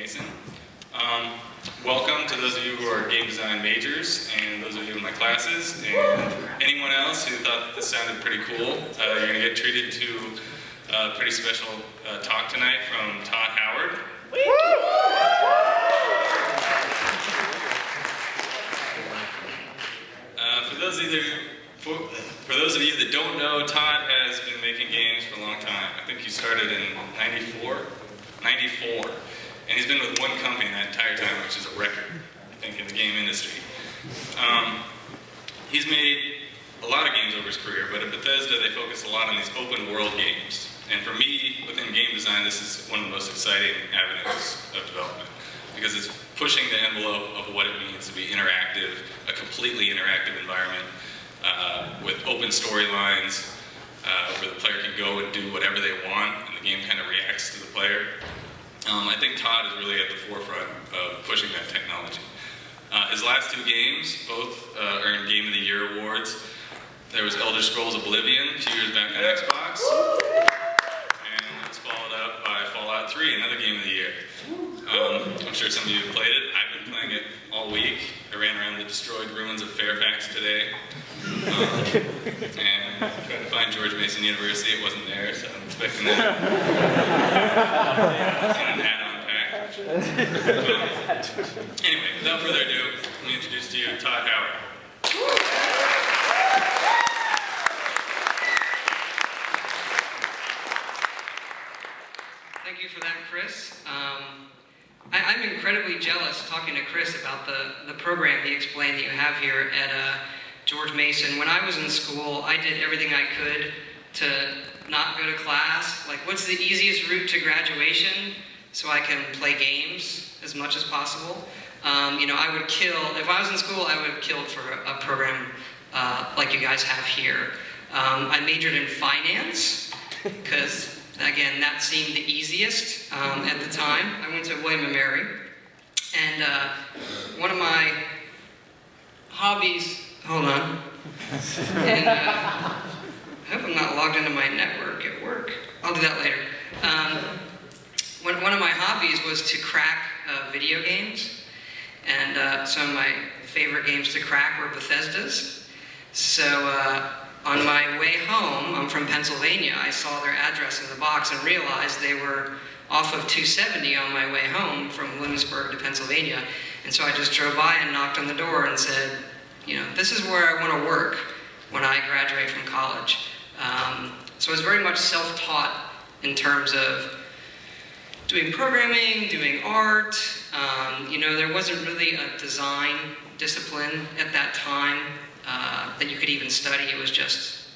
Mason. Welcome to those of you who are game design majors and those of you in my classes and anyone else who thought that this sounded pretty cool. You're going to get treated to a pretty special talk tonight from Todd Howard. For those of you that don't know, Todd has been making games for a long time. I think he started in 94, and he's been with one company that entire time, which is a record, I think, in the game industry. He's made a lot of games over his career, but at Bethesda they focus a lot on these open world games. And for me, within game design, this is one of the most exciting avenues of development, because it's pushing the envelope of what it means to be interactive, a completely interactive environment, with open storylines, where the player can go and do whatever they want, and the game kind of reacts to the player. I think Todd is really at the forefront of pushing that technology. His last two games both earned Game of the Year awards. There was Elder Scrolls Oblivion 2 years back on Xbox, and it's followed up by Fallout 3, another Game of the Year. I'm sure some of you have played it. I've been playing it all week. I ran around the destroyed ruins of Fairfax today, and tried to find George Mason University. It wasn't there, so I'm expecting that. And an add-on pack. Anyway, without further ado, let me introduce to you Todd Howard. Thank you for that, Chris. I'm incredibly jealous talking to Chris about the program he explained that you have here at George Mason. When I was in school, I did everything I could to not go to class. Like, what's the easiest route to graduation so I can play games as much as possible? I would kill, if I was in school, I would have killed for a program like you guys have here. I majored in finance, because again, that seemed the easiest at the time. I went to William & Mary, and one of my hobbies, hold on, and I hope I'm not logged into my network at work. I'll do that later. One of my hobbies was to crack video games, and some of my favorite games to crack were Bethesda's. So on my way home, I'm from Pennsylvania, I saw their address in the box and realized they were off of 270 on my way home from Williamsburg to Pennsylvania. And so I just drove by and knocked on the door and said, this is where I want to work when I graduate from college. So I was very much self-taught in terms of doing programming, doing art. There wasn't really a design discipline at that time that you could even study. It was just,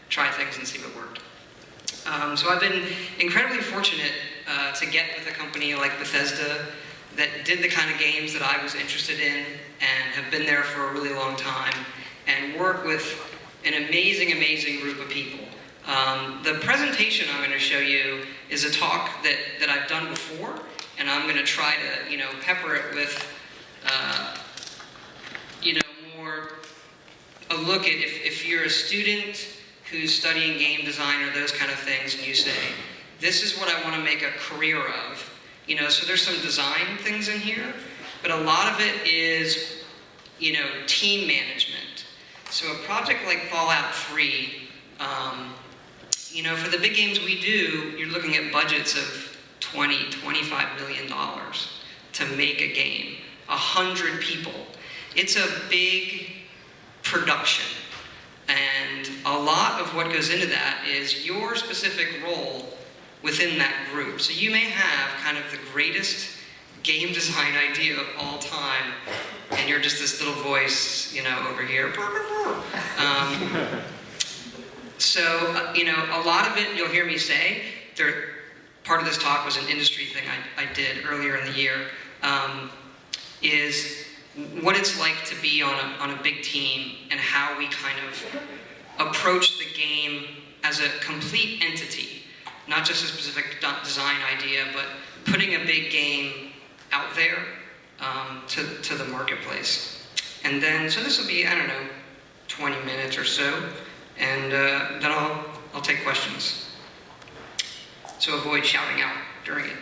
try things and see what worked. So I've been incredibly fortunate to get with a company like Bethesda that did the kind of games that I was interested in and have been there for a really long time and work with an amazing, amazing group of people. The presentation I'm going to show you is a talk that I've done before, and I'm going to try to, pepper it with, more a look at if you're a student who's studying game design or those kind of things, and you say, this is what I want to make a career of. So there's some design things in here, but a lot of it is, team management. So a project like Fallout 3, for the big games we do, you're looking at budgets of $25 million to make a game. 100 people. It's a big production. And a lot of what goes into that is your specific role within that group. So you may have kind of the greatest game design idea of all time, and you're just this little voice, over here. A lot of it you'll hear me say. Part of this talk was an industry thing I did earlier in the year, is what it's like to be on a big team and how we kind of approach the game as a complete entity, not just a specific design idea, but putting a big game out there to the marketplace. And then, so this will be, 20 minutes or so, and then I'll take questions. So avoid shouting out during it.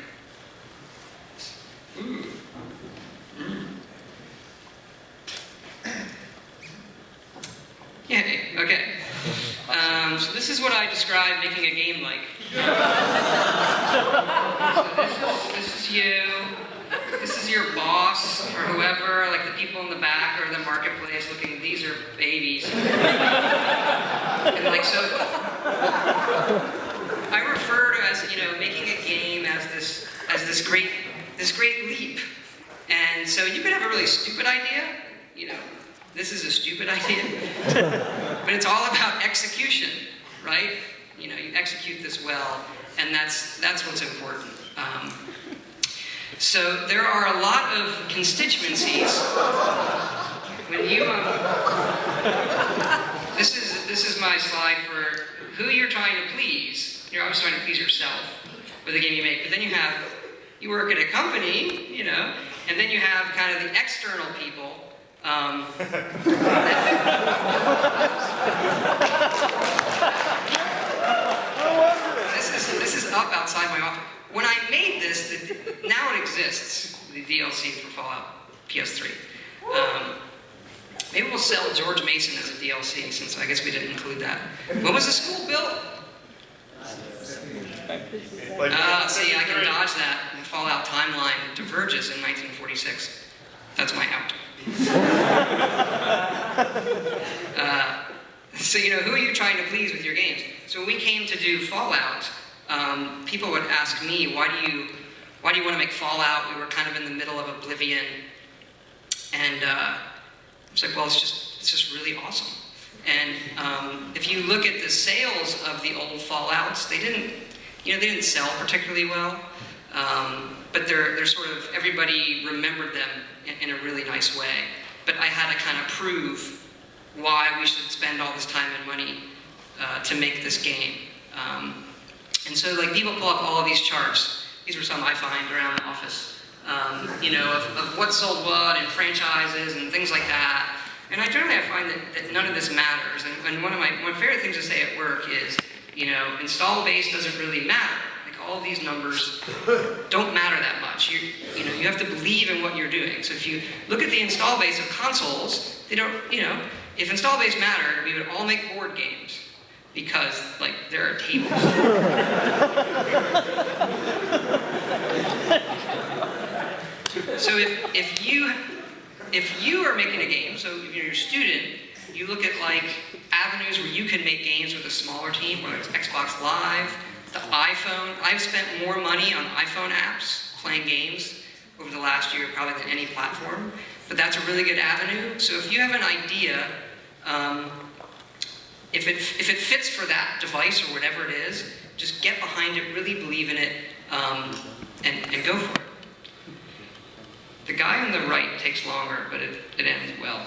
So this is what I describe making a game like. So this is you. This is your boss or whoever, like the people in the back or the marketplace looking, these are babies. And like, so I refer to as, making a game as this great leap. And so you could have a really stupid idea, this is a stupid idea, but it's all about execution, right? You execute this well, and that's what's important. So there are a lot of constituencies. When you, this is my slide for who you're trying to please. You're always trying to please yourself with the game you make, but then you work at a company, and then you have kind of the external people. This is up outside my office. When I made this, now it exists, the DLC for Fallout PS3. Maybe we'll sell George Mason as a DLC, since I guess we didn't include that. When was the school built? See, I can dodge that. The Fallout timeline diverges in 1946. That's my out. So, who are you trying to please with your games? So when we came to do Fallout, people would ask me, why do you want to make Fallout? We were kind of in the middle of Oblivion. And I was like, well, it's just really awesome. And if you look at the sales of the old Fallouts, they didn't sell particularly well. But they're sort of, everybody remembered them in a really nice way. But I had to kind of prove why we should spend all this time and money to make this game. And so, like, people pull up all of these charts. These were some I find around the office, of what sold what and franchises and things like that. And I find that none of this matters. And one of my favorite things to say at work is, install base doesn't really matter. Like, all these numbers don't matter that much. You have to believe in what you're doing. So if you look at the install base of consoles, they don't, if install base mattered, we would all make board games. Because, like, there are tables. So if you are making a game, so if you're a student, you look at, like, avenues where you can make games with a smaller team, whether it's Xbox Live, the iPhone. I've spent more money on iPhone apps playing games over the last year probably than any platform, but that's a really good avenue. So if you have an idea, if it fits for that device or whatever it is, just get behind it, really believe in it, and go for it. The guy on the right takes longer, but it ends well.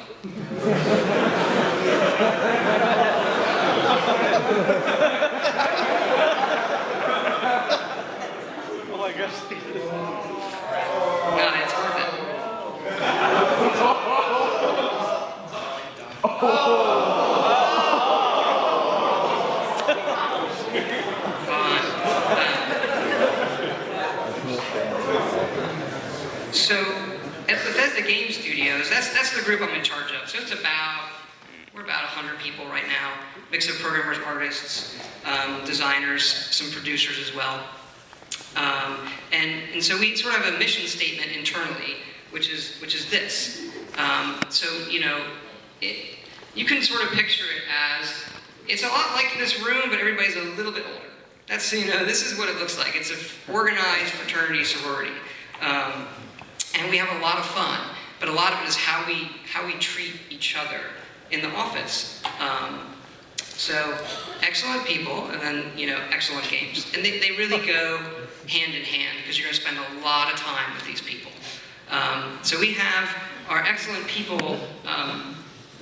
Well, I guess. No, it's worth it. So, at Bethesda Game Studios, that's the group I'm in charge of. So we're about 100 people right now. Mix of programmers, artists, designers, some producers as well. And so we sort of have a mission statement internally, which is this. You can sort of picture it as, it's a lot like this room, but everybody's a little bit older. That's, this is what it looks like. It's an organized fraternity, sorority. And we have a lot of fun, but a lot of it is how we treat each other in the office. So excellent people, and then excellent games, and they really go hand in hand because you're going to spend a lot of time with these people. So we have our excellent people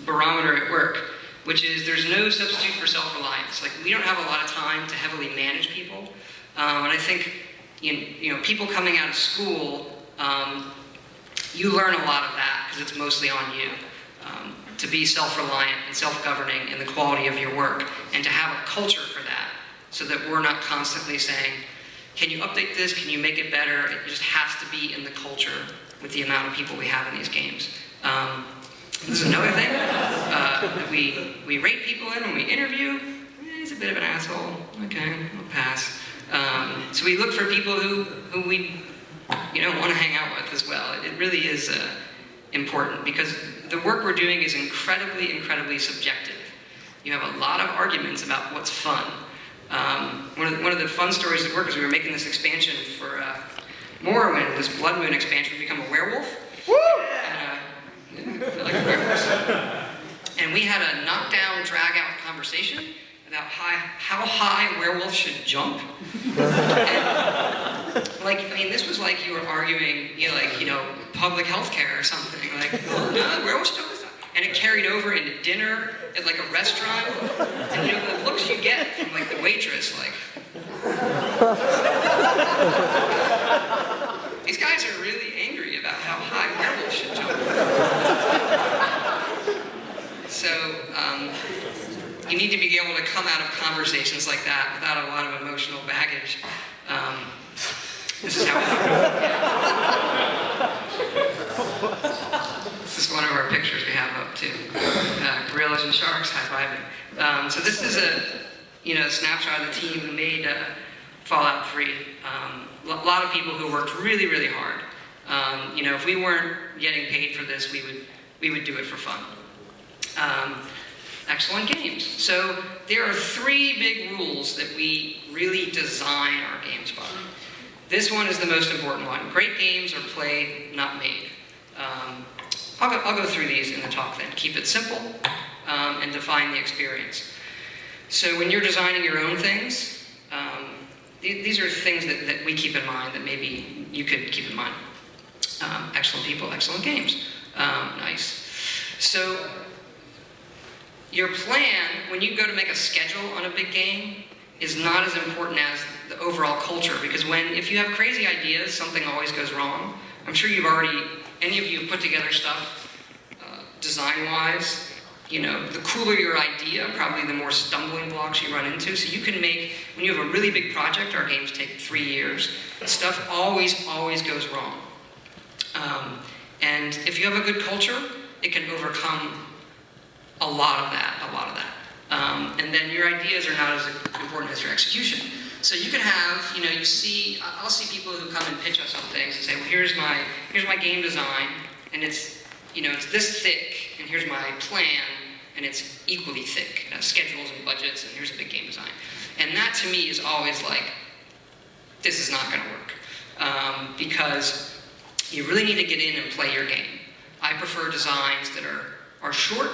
barometer at work, which is there's no substitute for self-reliance. Like, we don't have a lot of time to heavily manage people, and I think people coming out of school. You learn a lot of that because it's mostly on you to be self-reliant and self-governing in the quality of your work, and to have a culture for that, so that we're not constantly saying, can you update this, can you make it better? It just has to be in the culture with the amount of people we have in these games. This is another thing that we rate people in when we interview. He's a bit of an asshole. Okay, I'll pass. So we look for people who we want to hang out with as well. It really is important because the work we're doing is incredibly, incredibly subjective. You have a lot of arguments about what's fun. One of the fun stories at work is we were making this expansion for Morrowind, this Blood Moon expansion, to become a werewolf. Woo! And, I feel like werewolves. And we had a knockdown, drag-out conversation about how high werewolves should jump. And, this was like you were arguing, public health care or something. Like, oh, no, werewolves jump this high. And it carried over into dinner at like a restaurant. And the looks you get from like the waitress, like, these guys are really angry about how high werewolves should jump. So, you need to be able to come out of conversations like that without a lot of emotional baggage. This is how it This is one of our pictures we have up too. Gorillas and sharks high-fiving. So this is a snapshot of the team who made Fallout 3. A lot of people who worked really, really hard. If we weren't getting paid for this, we would do it for fun. Excellent games. So there are 3 big rules that we really design our games by. This one is the most important one. Great games are played, not made. I'll go through these in the talk then. Keep it simple and define the experience. So when you're designing your own things, these are things that we keep in mind that maybe you could keep in mind. Excellent people, excellent games. Nice. So your plan, when you go to make a schedule on a big game, is not as important as the overall culture, because if you have crazy ideas, something always goes wrong. I'm sure any of you have put together stuff design-wise. The cooler your idea, probably the more stumbling blocks you run into. So you can when you have a really big project, our games take 3 years, stuff always, always goes wrong. And if you have a good culture, it can overcome a lot of that. And then your ideas are not as important as your execution. So you can have, I'll see people who come and pitch us on things and say, well, here's my game design, and it's this thick, and here's my plan, and it's equally thick. It has schedules and budgets, and here's a big game design. And that to me is always like, this is not going to work. Because you really need to get in and play your game. I prefer designs that are short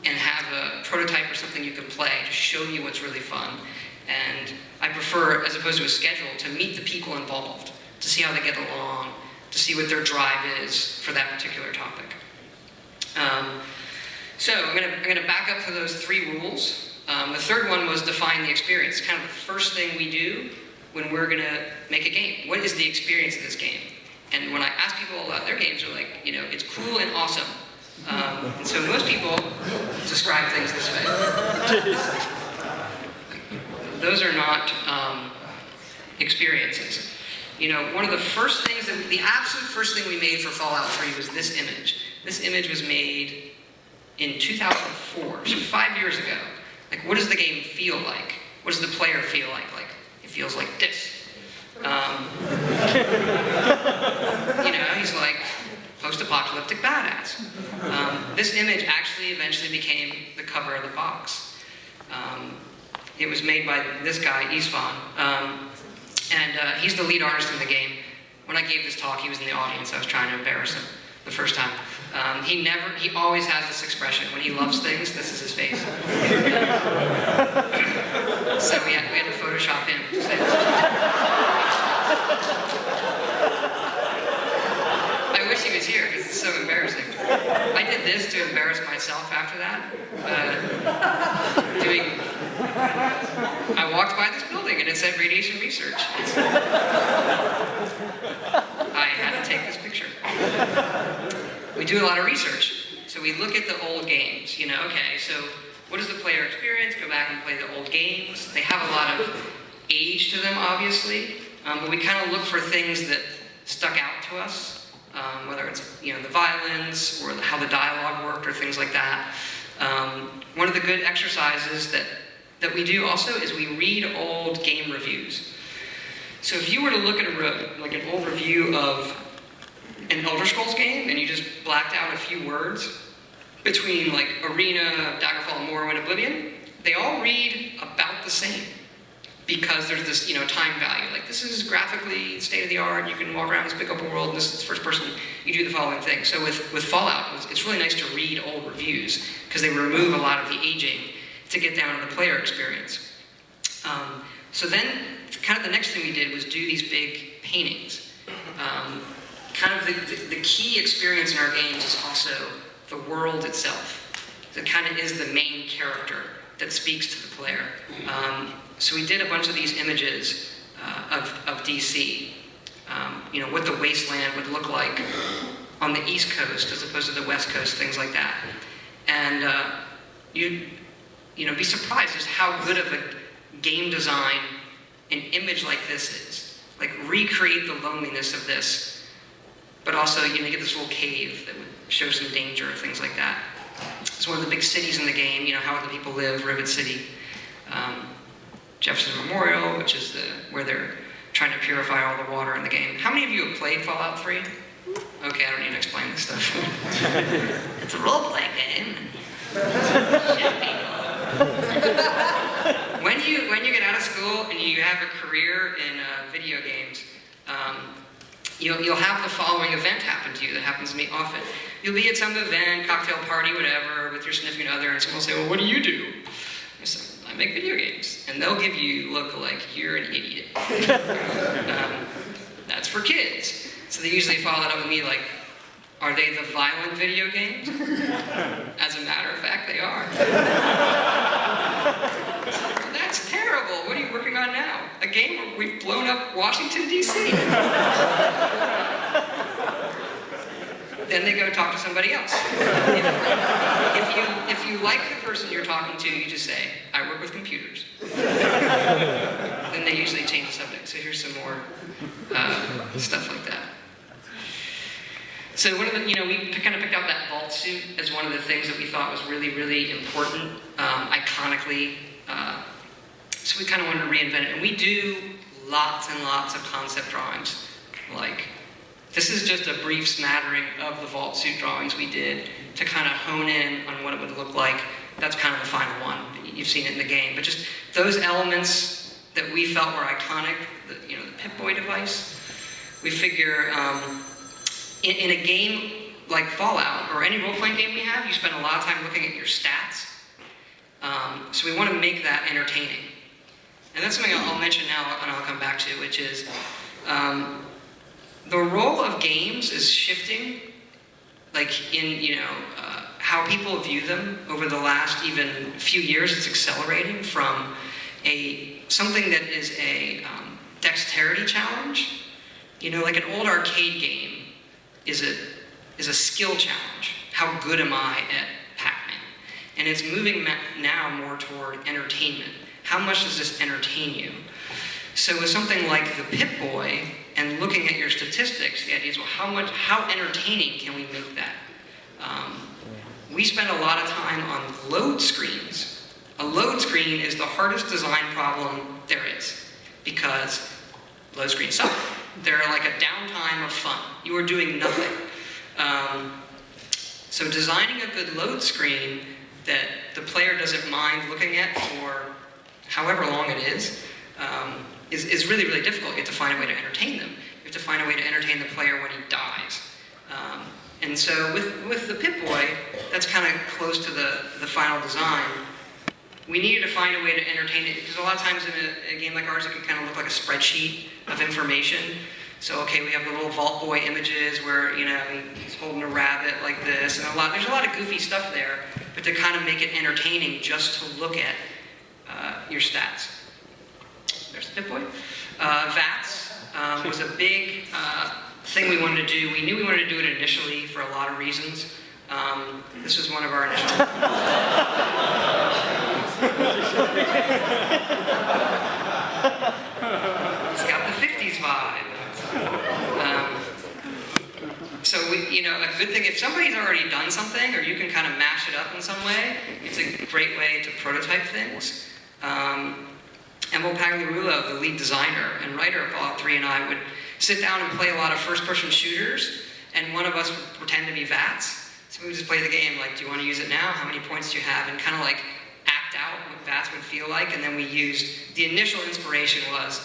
and have a prototype or something you can play to show you what's really fun. And I prefer, as opposed to a schedule, to meet the people involved, to see how they get along, to see what their drive is for that particular topic. So I'm going to back up to those 3 rules. The third one was define the experience. Kind of the first thing we do when we're going to make a game. What is the experience of this game? And when I ask people about their games, they're like, it's cool and awesome. And so most people describe things this way. Those are not experiences. One of the first things, the absolute first thing we made for Fallout 3 was this image. This image was made in 2004, so 5 years ago. Like, what does the game feel like? What does the player feel like? Like, it feels like this. He's like post-apocalyptic badass. This image actually eventually became the cover of the box. It was made by this guy, Isfan, and he's the lead artist in the game. When I gave this talk, he was in the audience. I was trying to embarrass him the first time. He always has this expression. When he loves things, this is his face. So we had to Photoshop him to say this. I wish he was here because it's so embarrassing. I did this to embarrass myself after that. I walked by this building and it said radiation research. I had to take this picture. We do a lot of research. So we look at the old games, okay, so what is the player experience? Go back and play the old games. They have a lot of age to them, obviously, but we kind of look for things that stuck out to us, whether it's, the violence or how the dialogue worked or things like that. One of the good exercises that that we do also is we read old game reviews. So if you were to look at an old review of an Elder Scrolls game and you just blacked out a few words between like Arena, Daggerfall, Morrowind, Oblivion, they all read about the same because there's this, time value. Like, this is graphically state of the art. You can walk around this big open world, and this is first person. You do the following thing. So with Fallout, it's really nice to read old reviews because they remove a lot of the aging to get down to the player experience. So then, kind of the next thing we did was do these big paintings. Kind of the key experience in our games is also the world itself. That kind of is the main character that speaks to the player. So we did a bunch of these images of DC. What the wasteland would look like on the East Coast as opposed to the West Coast, things like that. And you'd be surprised just how good of a game design an image like this is. Like, recreate the loneliness of this, but also, you get this little cave that would show some danger, things like that. It's one of the big cities in the game, how the people live, Rivet City. Jefferson Memorial, which is where they're trying to purify all the water in the game. How many of you have played Fallout 3? Okay, I don't need to explain this stuff. It's a role-playing game. When you get out of school and you have a career in video games, you'll have the following event happen to you that happens to me often. You'll be at some event, cocktail party, whatever, with your significant other, and someone will say, well, what do you do? I say, I make video games. And they'll give you look like you're an idiot. That's for kids. So they usually follow it up with me like, are they the violent video games? As a matter of fact, they are. That's terrible. What are you working on now? A game where we've blown up Washington, D.C. Then they go talk to somebody else. If you like the person you're talking to, you just say, I work with computers. Then they usually change the subject. So here's some more stuff like that. So one of the, we kind of picked out that vault suit as one of the things that we thought was really, really important, iconically. So we kind of wanted to reinvent it. And we do lots and lots of concept drawings. Like, this is just a brief smattering of the vault suit drawings we did to kind of hone in on what it would look like. That's kind of the final one. You've seen it in the game. But just those elements that we felt were iconic, the Pip-Boy device, we figure in a game like Fallout, or any role-playing game we have, you spend a lot of time looking at your stats. So we want to make that entertaining. And that's something I'll mention now and I'll come back to, which is the role of games is shifting, like in, how people view them over the last even few years. It's accelerating from something that is a dexterity challenge. Like an old arcade game is a skill challenge. How good am I at Pac-Man? And it's moving now more toward entertainment. How much does this entertain you? So with something like the Pip-Boy and looking at your statistics, the idea is, well, how entertaining can we make that? We spend a lot of time on load screens. A load screen is the hardest design problem there is because load screens suck. They're like a downtime of fun. You are doing nothing. So designing a good load screen that the player doesn't mind looking at for however long it is really, really difficult. You have to find a way to entertain them. You have to find a way to entertain the player when he dies. And so with the Pip-Boy, that's kind of close to the final design. We needed to find a way to entertain it, because a lot of times in a game like ours, it can kind of look like a spreadsheet of information. So, okay, we have the little Vault Boy images where, he's holding a rabbit like this, and there's a lot of goofy stuff there, but to kind of make it entertaining just to look at your stats. There's the Pip-Boy. VATS was a big thing we wanted to do. We knew we wanted to do it initially for a lot of reasons. This was one of our initial... It's got the 50s vibe. So a good thing, if somebody's already done something, or you can kind of mash it up in some way, it's a great way to prototype things. Emil Pagliarulo, the lead designer and writer of Fallout 3, and I would sit down and play a lot of first-person shooters, and one of us would pretend to be VATS. So we would just play the game, like, do you want to use it now? How many points do you have? And kind of like act out what VATS would feel like, and then we used, the initial inspiration was,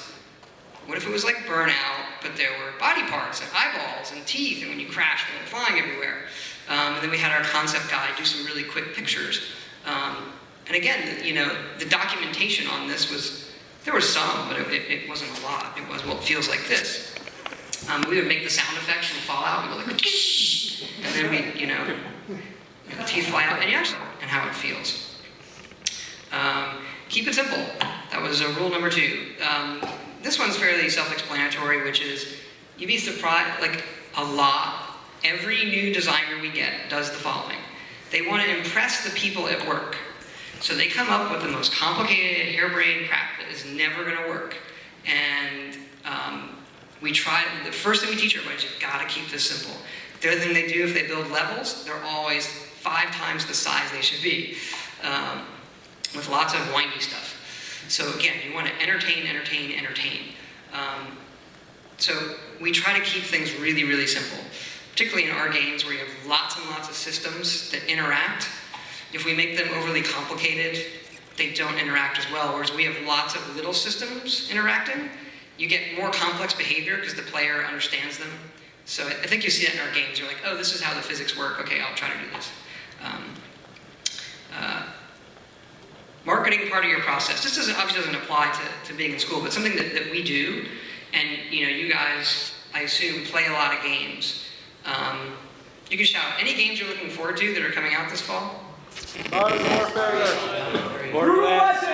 what if it was like Burnout, but there were body parts and eyeballs and teeth, and when you crashed, they went flying everywhere. And then we had our concept guy do some really quick pictures. And again, you know, the documentation on this was, there was some, but it wasn't a lot. It was, well, it feels like this. We would make the sound effects from Fallout. We'd go like, and then we, you know, the teeth fly out, and and how it feels. Keep it simple. That was rule number 2. This one's fairly self-explanatory, which is, you'd be surprised, like a lot, every new designer we get does the following. They want to impress the people at work. So they come up with the most complicated, harebrained crap that is never going to work. And we try, the first thing we teach everybody is you've got to keep this simple. The other thing they do, if they build levels, they're always 5 times the size they should be, with lots of windy stuff. So again, you want to entertain. So we try to keep things really, really simple, particularly in our games where you have lots and lots of systems that interact. If we make them overly complicated, they don't interact as well, whereas we have lots of little systems interacting. You get more complex behavior because the player understands them. So I think you see that in our games. You're like, oh, this is how the physics work. Okay, I'll try to do this. Marketing part of your process. This obviously doesn't apply to being in school, but something that we do, and you know, you guys, I assume, play a lot of games. You can shout any games you're looking forward to that are coming out this fall. Borderlands.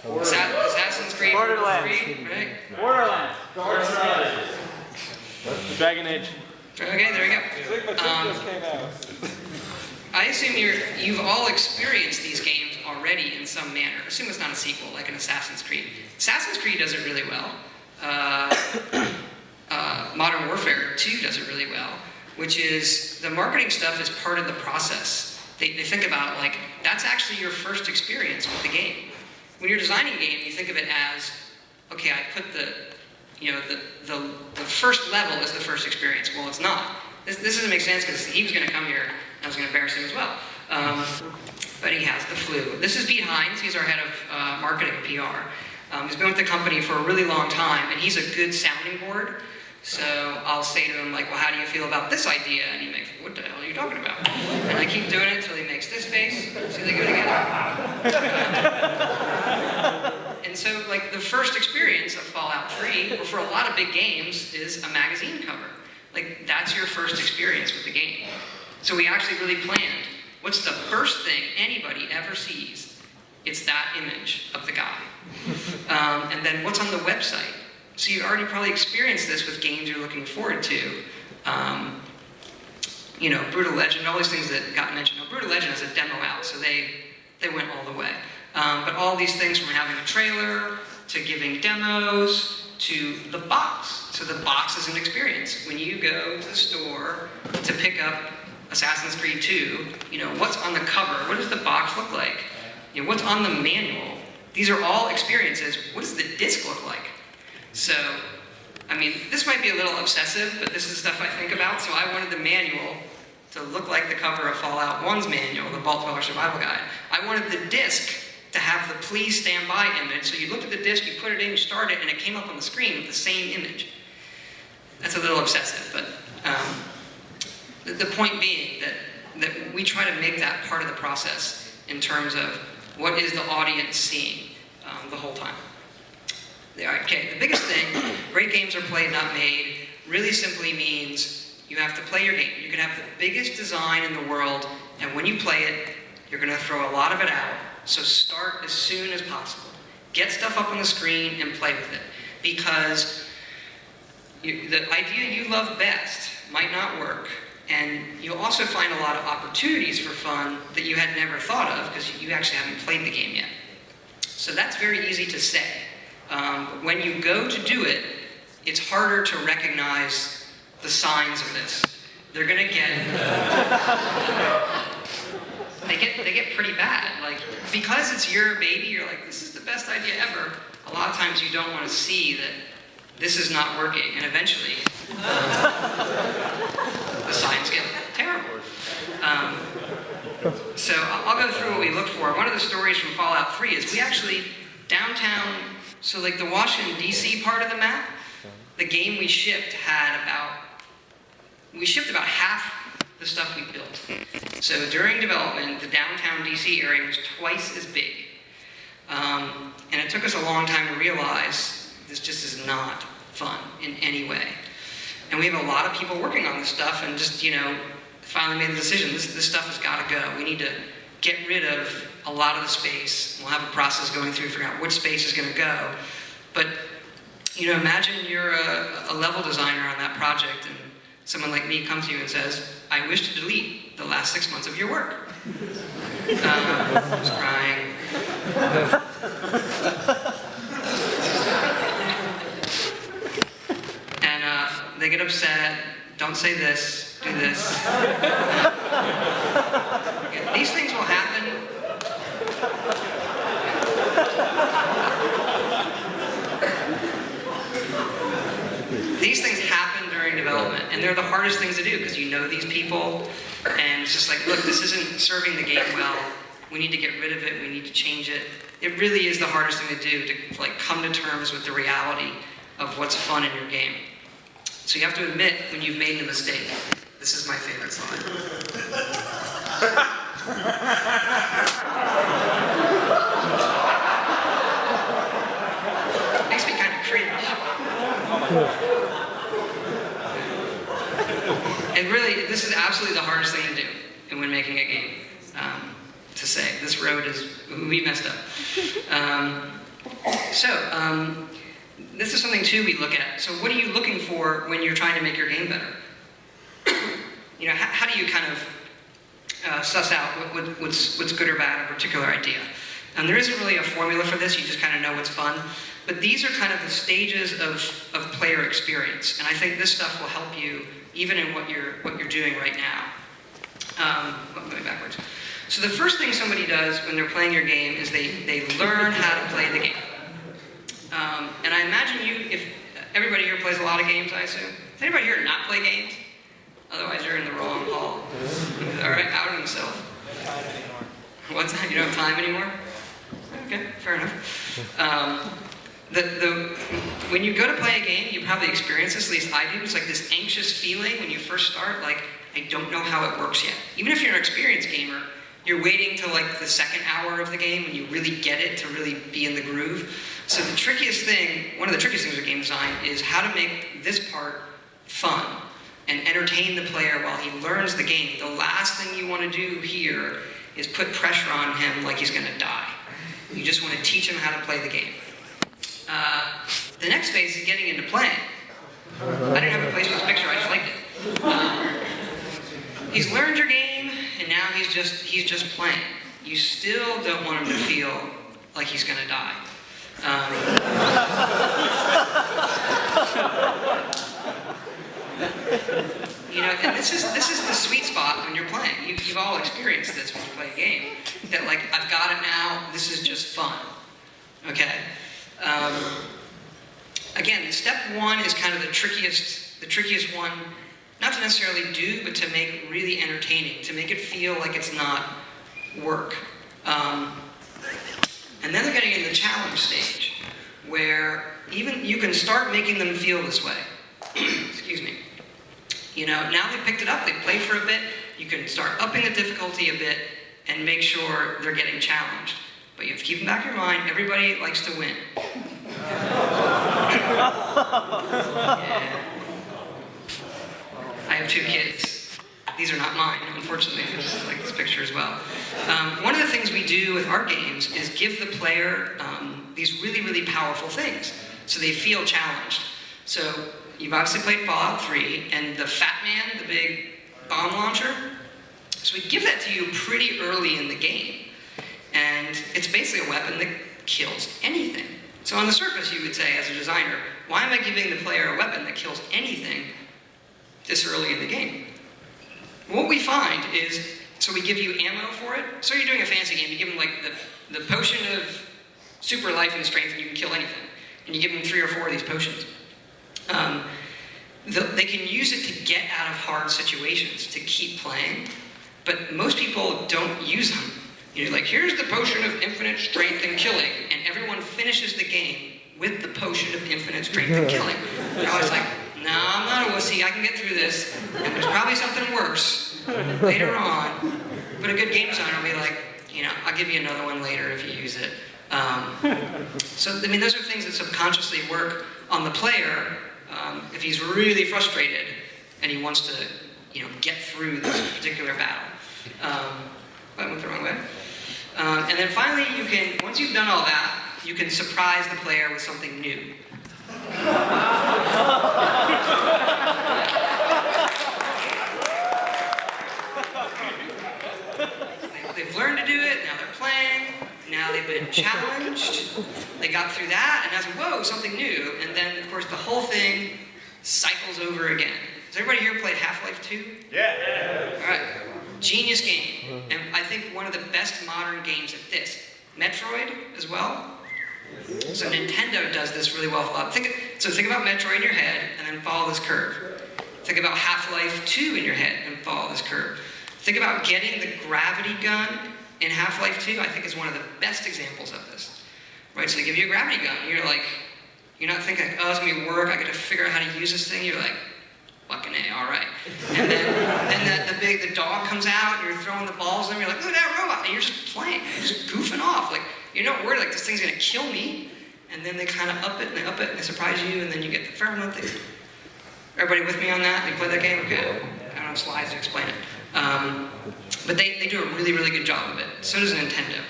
Assassin's Creed. Borderlands. 3, right? Borderlands. Dragon Age. Okay, there we go. just came out. I assume you've all experienced these games already in some manner. Assume it's not a sequel, like an Assassin's Creed. Assassin's Creed does it really well. Modern Warfare 2 does it really well, which is the marketing stuff is part of the process. They think about, like, that's actually your first experience with the game. When you're designing a game, you think of it as, okay, I put the first level is the first experience. Well, it's not. This doesn't make sense because he was going to come here and I was going to embarrass him as well. But he has the flu. This is Pete Hines. He's our head of marketing and PR. He's been with the company for a really long time, and he's a good sounding board. So I'll say to him, like, well, how do you feel about this idea? And he makes, what the hell are you talking about? And I keep doing it until he makes this face. See, they go together. And so, like, the first experience of Fallout 3, or for a lot of big games, is a magazine cover. Like, that's your first experience with the game. So we actually really planned, what's the first thing anybody ever sees? It's that image of the guy. And then what's on the website? So you already probably experienced this with games you're looking forward to. You know, Brutal Legend, all these things that got mentioned. Now, Brutal Legend has a demo out, so they went all the way. But all these things from having a trailer, to giving demos, to the box. So the box is an experience. When you go to the store to pick up Assassin's Creed 2, you know, what's on the cover? What does the box look like? You know, what's on the manual? These are all experiences. What does the disc look like? So, I mean, this might be a little obsessive, but this is stuff I think about. So I wanted the manual to look like the cover of Fallout 1's manual, the Vault Dweller Survival Guide. I wanted the disc to have the please stand by image. So you looked at the disc, you put it in, you start it, and it came up on the screen with the same image. That's a little obsessive, but the point being that we try to make that part of the process in terms of what is the audience seeing the whole time. Okay, the biggest thing, great games are played, not made, really simply means you have to play your game. You can have the biggest design in the world, and when you play it, you're going to throw a lot of it out. So start as soon as possible. Get stuff up on the screen and play with it. Because the idea you love best might not work, and you'll also find a lot of opportunities for fun that you had never thought of because you actually haven't played the game yet. So that's very easy to say. But when you go to do it, it's harder to recognize the signs of this. They're going to get... they get pretty bad. Like, because it's your baby, you're like, this is the best idea ever. A lot of times you don't want to see that this is not working, and eventually the signs get terrible. So I'll go through what we look for. One of the stories from Fallout 3 is we actually, downtown, so like the Washington, D.C. part of the map, the game we shipped about half the stuff we built. So during development, the downtown D.C. area was twice as big. And it took us a long time to realize this just is not fun in any way. And we have a lot of people working on this stuff and just, finally made the decision, this stuff has got to go. We need to get rid of a lot of the space. We'll have a process going through to figure out which space is going to go. But, imagine you're a level designer on that project and someone like me comes to you and says, I wish to delete the last 6 months of your work. Just crying. And they get upset. Don't say this. Do this. Yeah, these things will happen. These things happen during development, and they're the hardest things to do because you know these people, and it's just like, look, this isn't serving the game well. We need to get rid of it. We need to change it. It really is the hardest thing to do, to come to terms with the reality of what's fun in your game. So you have to admit when you've made a mistake. This is my favorite slide. Makes me kind of cringe. And really, this is absolutely the hardest thing to do when making a game. To say, this road is, we messed up. This is something too we look at. So what are you looking for when you're trying to make your game better? How do you kind of suss out what's good or bad in a particular idea? And there isn't really a formula for this, you just kind of know what's fun. But these are kind of the stages of player experience. And I think this stuff will help you even in what you're doing right now. Going backwards. So the first thing somebody does when they're playing your game is they learn how to play the game. And I imagine if everybody here plays a lot of games, I assume. Does anybody here not play games? Otherwise, you're in the wrong hall. All right, out of himself. What's that? You don't have time anymore? Okay, fair enough. When you go to play a game, you probably experience this, at least I do. It's like this anxious feeling when you first start, like, I don't know how it works yet. Even if you're an experienced gamer, you're waiting till like the second hour of the game when you really get it to really be in the groove. So one of the trickiest things with game design is how to make this part fun and entertain the player while he learns the game. The last thing you want to do here is put pressure on him like he's going to die. You just want to teach him how to play the game. The next phase is getting into playing. I didn't have a place for this picture, I just liked it. He's learned your game, and now he's just playing. You still don't want him to feel like he's going to die. And this is the sweet spot when you're playing. You've all experienced this when you play a game. That like, I've got it now, this is just fun. Okay? Again, step one is kind of the trickiest one, not to necessarily do, but to make really entertaining, to make it feel like it's not work. And then they're getting in the challenge stage, where even you can start making them feel this way. Excuse me. Now they've picked it up, they've played for a bit, you can start upping the difficulty a bit and make sure they're getting challenged. But you have to keep in the back of your mind, everybody likes to win. Yeah. I have 2 kids. These are not mine, unfortunately. I just like this picture as well. One of the things we do with our games is give the player these really, really powerful things, so they feel challenged. So you've obviously played Fallout 3, and the Fat Man, the big bomb launcher, so we give that to you pretty early in the game. And it's basically a weapon that kills anything. So on the surface, you would say, as a designer, why am I giving the player a weapon that kills anything this early in the game? What we find is So we give you ammo for it. So you're doing a fancy game, you give them like the potion of super life and strength, and you can kill anything. And you give them 3 or 4 of these potions. They can use it to get out of hard situations, to keep playing, but most people don't use them. You're like, here's the potion of infinite strength and killing, and everyone finishes the game with the potion of infinite strength and killing. And I was like, no, I'm not a wussy, I can get through this, and there's probably something worse later on, but a good game designer will be like, I'll give you another one later if you use it. So, I mean, those are things that subconsciously work on the player if he's really frustrated and he wants to, get through this particular battle. I went the wrong way. And then finally, once you've done all that, you can surprise the player with something new. They've learned to do it, now they're playing, now they've been challenged, they got through that, and now it's, whoa, something new. And then, of course, the whole thing cycles over again. Has everybody here played Half-Life 2? Yeah. All right. Genius game. And I think one of the best modern games at this. Metroid as well. So Nintendo does this really well. Think about Metroid in your head and then follow this curve. Think about Half-Life 2 in your head and follow this curve. Think about getting the gravity gun in Half-Life 2, I think is one of the best examples of this. Right, so they give you a gravity gun, and you're not thinking, oh, it's gonna work, I gotta figure out how to use this thing. You're like, fucking A, all right. And then the dog comes out, and you're throwing the balls at him, you're like, look at that robot, and you're just playing, you're just goofing off. Like, you're not worried, like, this thing's gonna kill me. And then they kind of up it, and they surprise you, and then you get the pheromone thing. Everybody with me on that? You play that game? Okay. I don't have slides to explain it. But they do a really, really good job of it. So does Nintendo,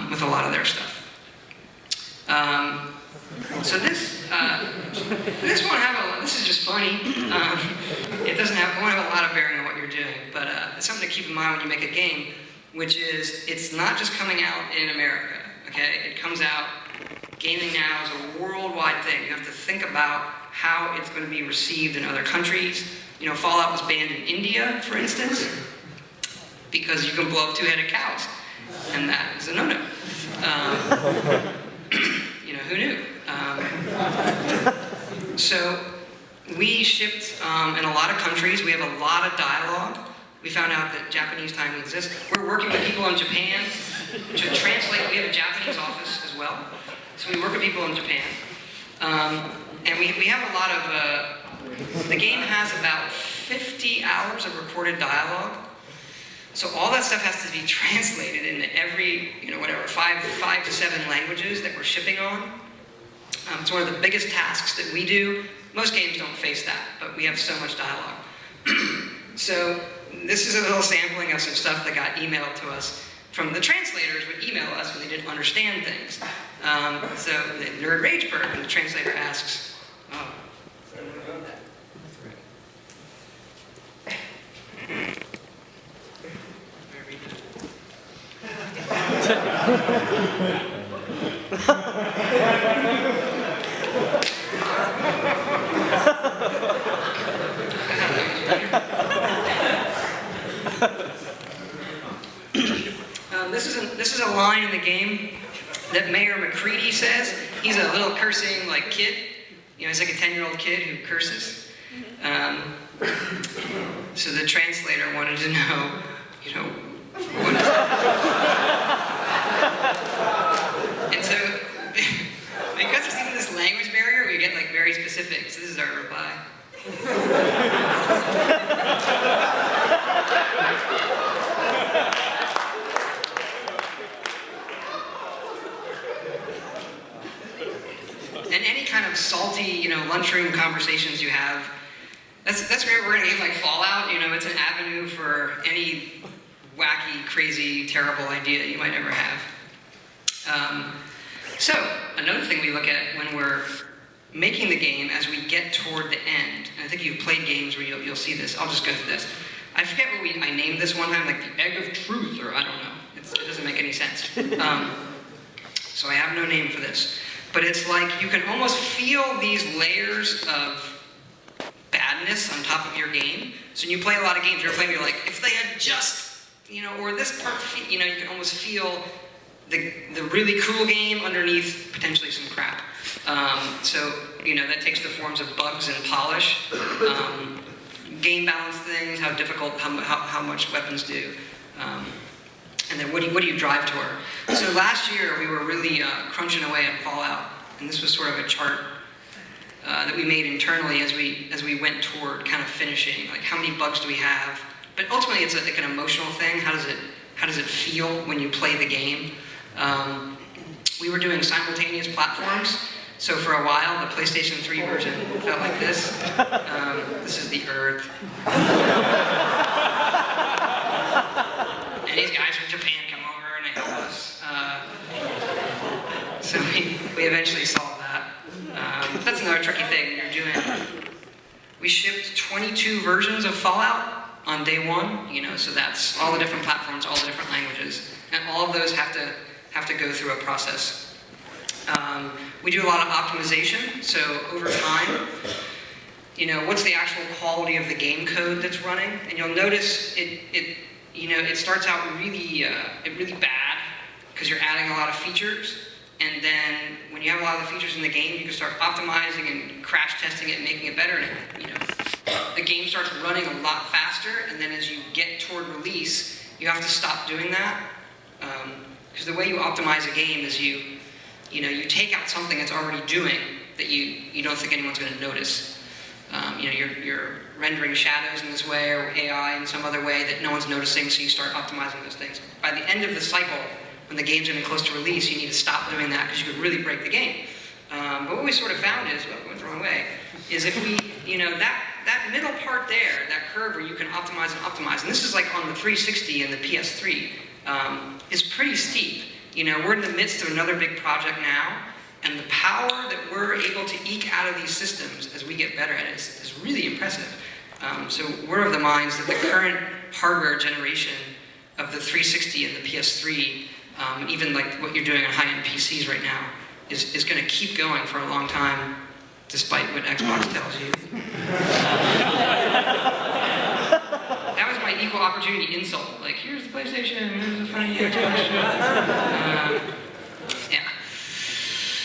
with a lot of their stuff. So this won't have this is just funny. It won't have a lot of bearing on what you're doing, but it's something to keep in mind when you make a game, which is, it's not just coming out in America, okay? It comes out, gaming now is a worldwide thing. You have to think about how it's going to be received in other countries. Fallout was banned in India, for instance, because you can blow up 2-headed cows, and that is a no-no. Who knew? So we shipped in a lot of countries. We have a lot of dialogue. We found out that Japanese timing exists. We're working with people in Japan to translate. We have a Japanese office as well. So we work with people in Japan. And we have a lot of, the game has about 50 hours of recorded dialogue. So all that stuff has to be translated into every, 5 to 7 languages that we're shipping on. It's one of the biggest tasks that we do. Most games don't face that, but we have so much dialogue. So this is a little sampling of some stuff that got emailed to us from the translators would email us when they didn't understand things. So the Nerd Rage Perk, and the translator asks, This is a line in the game that Mayor McCready says. He's a little cursing kid. He's like a 10-year-old kid who curses. So the translator wanted to know, what is it? And so, because there's even this language barrier, we get very specific. So this is our reply. And any kind of salty, lunchroom conversations you have, that's great. We're gonna game like Fallout. It's an avenue for any wacky, crazy, terrible idea you might ever have. So another thing we look at when we're making the game as we get toward the end, and I think you've played games where you'll see this. I'll just go through this. I forget what I named this one time, the Egg of Truth, or I don't know. It doesn't make any sense. So I have no name for this. But it's you can almost feel these layers of badness on top of your game. So when you play a lot of games, you're like, if they had just or this part, you can almost feel the really cool game underneath potentially some crap. So that takes the forms of bugs and polish, game balance things, how difficult, how much weapons do, and then what do you drive toward? So last year we were really crunching away at Fallout, and this was sort of a chart that we made internally as we went toward kind of finishing, like how many bugs do we have? But ultimately it's like an emotional thing. How does it feel when you play the game? We were doing simultaneous platforms. So for a while, the PlayStation 3 version felt like this. This is the Earth. And these guys from Japan come over and they help us. So we eventually solved that. That's another tricky thing we shipped 22 versions of Fallout on day one, so that's all the different platforms, all the different languages, and all of those have to go through a process. We do a lot of optimization, so over time, what's the actual quality of the game code that's running, and you'll notice it starts out really bad because you're adding a lot of features, and then when you have a lot of the features in the game, you can start optimizing and crash testing it and making it better, and the game starts running a lot faster, and then as you get toward release, you have to stop doing that, because the way you optimize a game is you take out something it's already doing that you don't think anyone's going to notice. You're rendering shadows in this way, or AI in some other way that no one's noticing, so you start optimizing those things. By the end of the cycle, when the game's getting close to release, you need to stop doing that because you could really break the game. But what we sort of found is, well, it went the wrong way, is if we, that middle part there, that curve where you can optimize, and this is like on the 360 and the PS3, is pretty steep. We're in the midst of another big project now, and the power that we're able to eke out of these systems as we get better at it is really impressive. So we're of the minds that the current hardware generation of the 360 and the PS3, even like what you're doing on high-end PCs right now, is going to keep going for a long time, despite what Xbox tells you. That was my equal opportunity insult. Like, here's the PlayStation, here's the funny Xbox. Yeah.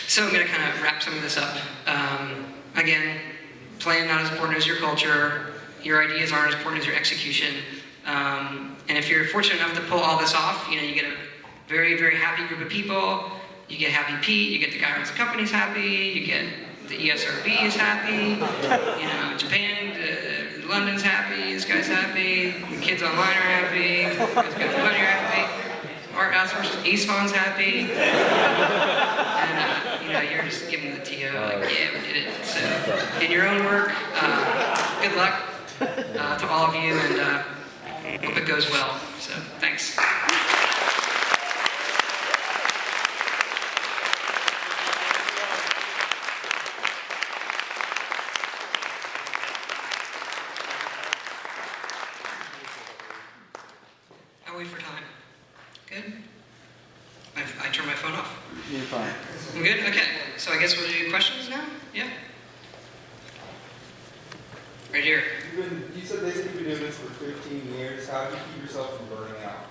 So I'm going to kind of wrap some of this up. Again, playing not as important as your culture. Your ideas aren't as important as your execution. And if you're fortunate enough to pull all this off, you get a very, very happy group of people. You get Happy Pete, you get the guy who runs the company's happy, you get the ESRB is happy, Japan, London's happy, this guy's happy, the kids online are happy, this guy's got the money are happy, Art Outsources, Ace Fund's happy, and you're just giving the TO, like, yeah, we did it. So, in your own work, good luck to all of you, and hope it goes well. So, thanks. I'll wait for time. Good? I turn my phone off? You're fine. I'm good? Okay. So I guess we'll do questions now? Yeah? Right here. You said basically you've been doing this for 15 years. How do you keep yourself from burning out?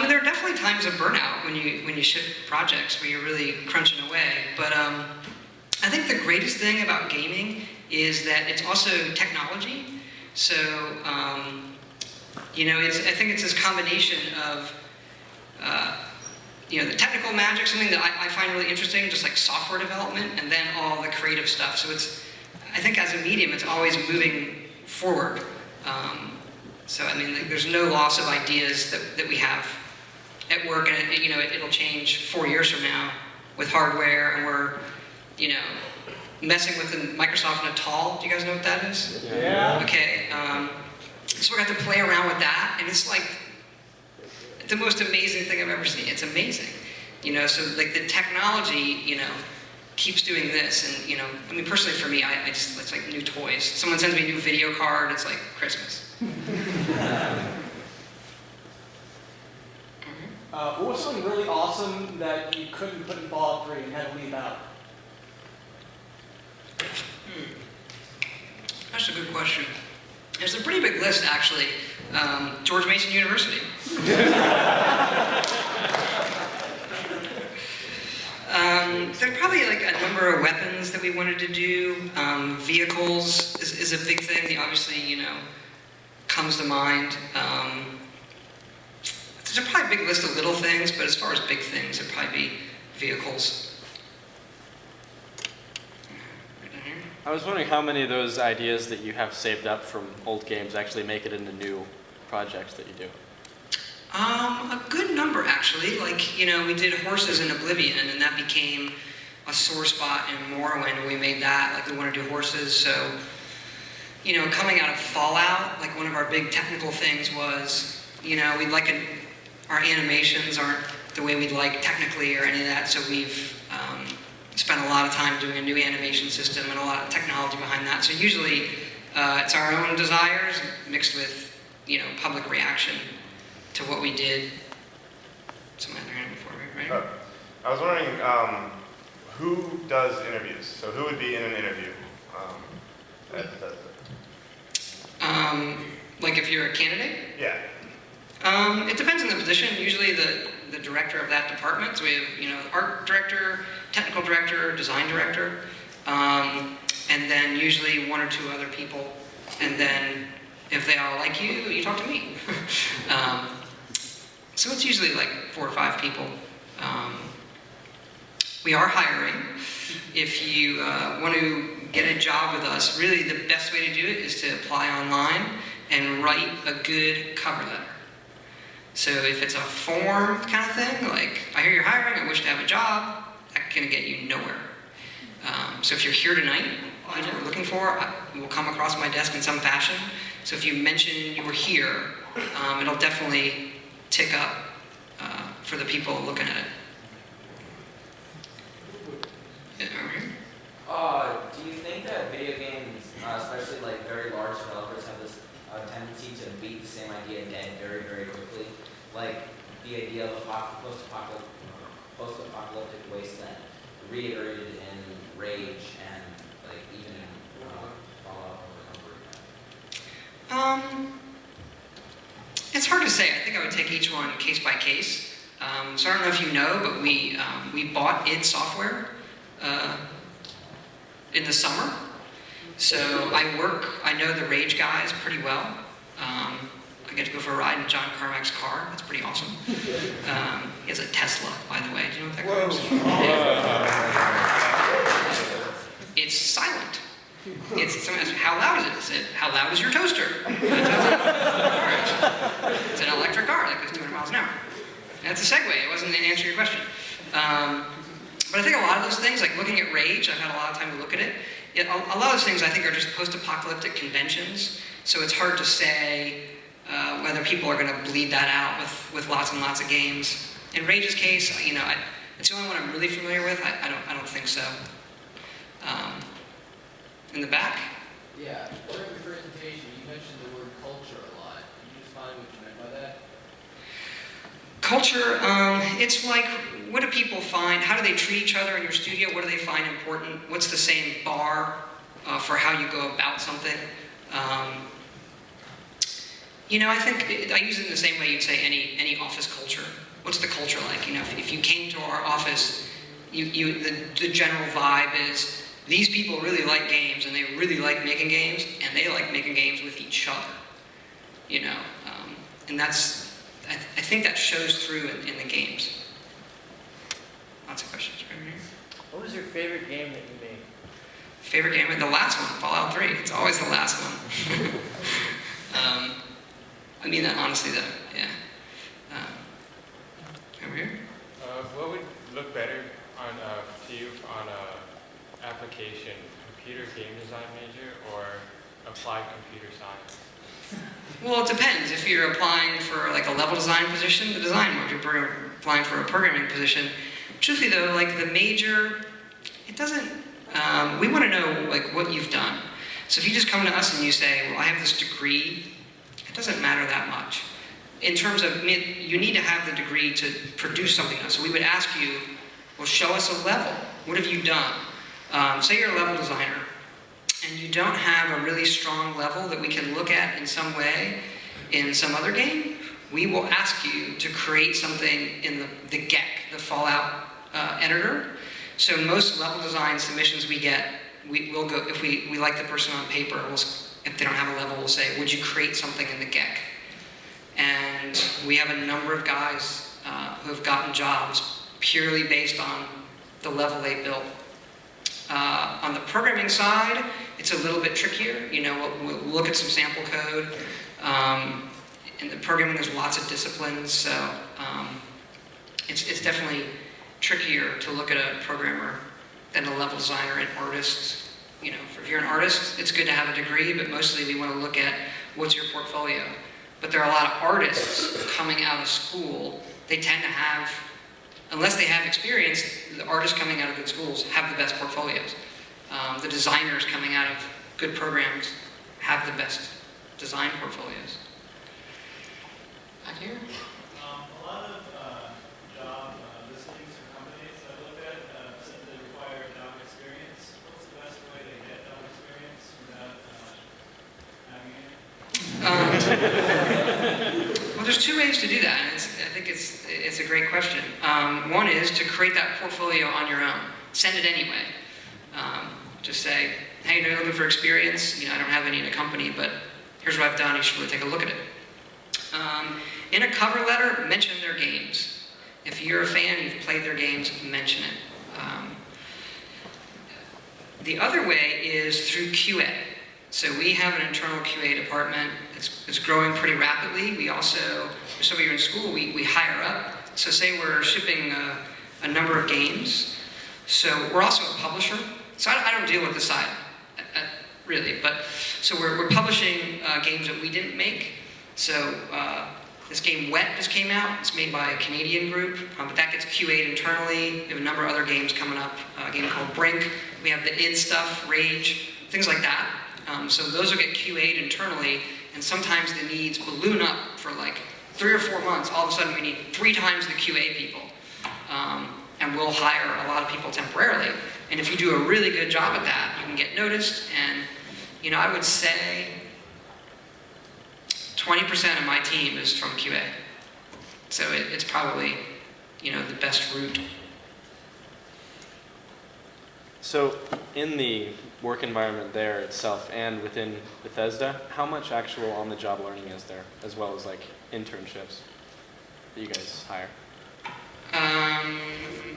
There are definitely times of burnout when you ship projects where you're really crunching away. But I think the greatest thing about gaming is that it's also technology. So, I think it's this combination of, the technical magic, something that I find really interesting, just like software development, and then all the creative stuff. So I think as a medium, it's always moving forward. There's no loss of ideas that we have at work, and it'll change 4 years from now with hardware, and we're, messing with the Microsoft Natal. Do you guys know what that is? Yeah. Okay. So we got to play around with that, and it's like the most amazing thing I've ever seen. It's amazing, So like the technology, keeps doing this, and personally for me, it's like new toys. Someone sends me a new video card, it's like Christmas. What was something really awesome that you couldn't put in Fallout 3 and had to leave out? That's a good question. There's a pretty big list, actually. George Mason University. There's probably like a number of weapons that we wanted to do. Vehicles is a big thing that obviously, comes to mind. There's probably a big list of little things, but as far as big things, it'd probably be vehicles. Right down here. I was wondering how many of those ideas that you have saved up from old games actually make it into new projects that you do. A good number, actually. Like, we did Horses in Oblivion, and that became a sore spot in Morrowind, and we made that. Like, we want to do horses, so, coming out of Fallout, like, one of our big technical things was, our animations aren't the way we'd like technically or any of that, so we've spent a lot of time doing a new animation system and a lot of technology behind that. So usually, it's our own desires mixed with, public reaction to what we did. Someone had their hand before me, right? I was wondering who does interviews? So who would be in an interview at Bethesda? Like if you're a candidate? Yeah. It depends on the position. Usually the director of that department. So we have, art director, technical director, design director, and then usually one or two other people. And then if they all like you, you talk to me. So it's usually like 4 or 5 people. We are hiring. If you want to get a job with us, really the best way to do it is to apply online and write a good cover letter. So if it's a form kind of thing, like, I hear you're hiring, I wish to have a job, that's going to get you nowhere. So if you're here tonight, I know what we're looking for, it will come across my desk in some fashion. So if you mention you were here, it'll definitely tick up for the people looking at it. Yeah, over here. Do you think that video games, especially like very large developers, have this tendency to beat the same idea dead very, very quickly? Like the idea of a post-apocalyptic wasteland reiterated in Rage and like even in Fallout over and over again? It's hard to say. I think I would take each one case by case. So I don't know if you know, but we bought id Software in the summer. So I know the Rage guys pretty well. I get to go for a ride in John Carmack's car. That's pretty awesome. He has a Tesla, by the way. Do you know what that car is? It's silent. Someone asked, how loud is it? I said, how loud is your toaster? It's an electric car that goes 200 miles an hour. And that's a segue. It wasn't to answer your question. But I think a lot of those things, like looking at Rage, I've had a lot of time to look at it. A lot of those things I think are just post-apocalyptic conventions. So it's hard to say whether people are going to bleed that out with lots and lots of games. In Rage's case, it's the only one I'm really familiar with. I don't think so. In the back? Yeah, during the presentation, you mentioned the word culture a lot. Can you define what you meant by that? Culture, it's like, what do people find? How do they treat each other in your studio? What do they find important? What's the same bar for how you go about something? I think I use it in the same way you'd say any office culture. What's the culture like? If you came to our office, the general vibe is, these people really like games, and they really like making games, and they like making games with each other. And that's, I think that shows through in the games. Lots of questions right here. What was your favorite game that you made? Favorite game? The last one, Fallout 3. It's always the last one. I mean that honestly, though. Yeah. Over here. What would look better to you on a application, computer game design major or applied computer science? Well, it depends. If you're applying for like a level design position, the design one. If you're applying for a programming position, truthfully though, like the major, it doesn't. We want to know like what you've done. So if you just come to us and you say, "Well, I have this degree," it doesn't matter that much. In terms of, you need to have the degree to produce something else. So we would ask you, "Well, show us a level. What have you done?" Say you're a level designer. and you don't have a really strong level that we can look at in some way in some other game, we will ask you to create something in the GEC, the Fallout editor. So most level design submissions we get, we'll go, if we like the person on paper, if they don't have a level, we'll say, would you create something in the GEC? And we have a number of guys who have gotten jobs purely based on the level they built. On the programming side, it's a little bit trickier. You know, we'll look at some sample code. In the programming, there's lots of disciplines, so it's definitely trickier to look at a programmer than a level designer and artist. You know, if you're an artist, it's good to have a degree, but mostly we want to look at what's your portfolio. But there are a lot of artists coming out of school. They tend to have, unless they have experience, the artists coming out of good schools have the best portfolios. The designers coming out of good programs have the best design portfolios. Back here? A lot of job listings for companies I looked at simply require job experience. What's the best way to get job experience without having it? Well, there's two ways to do that, and I think it's a great question. One is to create that portfolio on your own. Send it anyway. Just say, hey, you're looking for experience. You know, I don't have any in a company, but here's what I've done. You should really take a look at it. In a cover letter, mention their games. If you're a fan, you've played their games, mention it. The other way is through QA. So we have an internal QA department. It's growing pretty rapidly. We also, for some of you in school, we hire up. So say we're shipping a number of games. So we're also a publisher. So I don't deal with the side, really. But so we're publishing games that we didn't make. So this game Wet just came out. It's made by a Canadian group, but that gets QA'd internally. We have a number of other games coming up. A game called Brink. We have the id stuff, Rage, things like that. So those will get QA'd internally, and sometimes the needs balloon up for like 3 or 4 months. All of a sudden we need 3 times the QA people. And we'll hire a lot of people temporarily. And if you do a really good job at that, you can get noticed. And, you know, I would say 20% of my team is from QA. So it's probably, you know, the best route. So in the work environment there itself and within Bethesda, how much actual on-the-job learning is there, as well as like internships that you guys hire?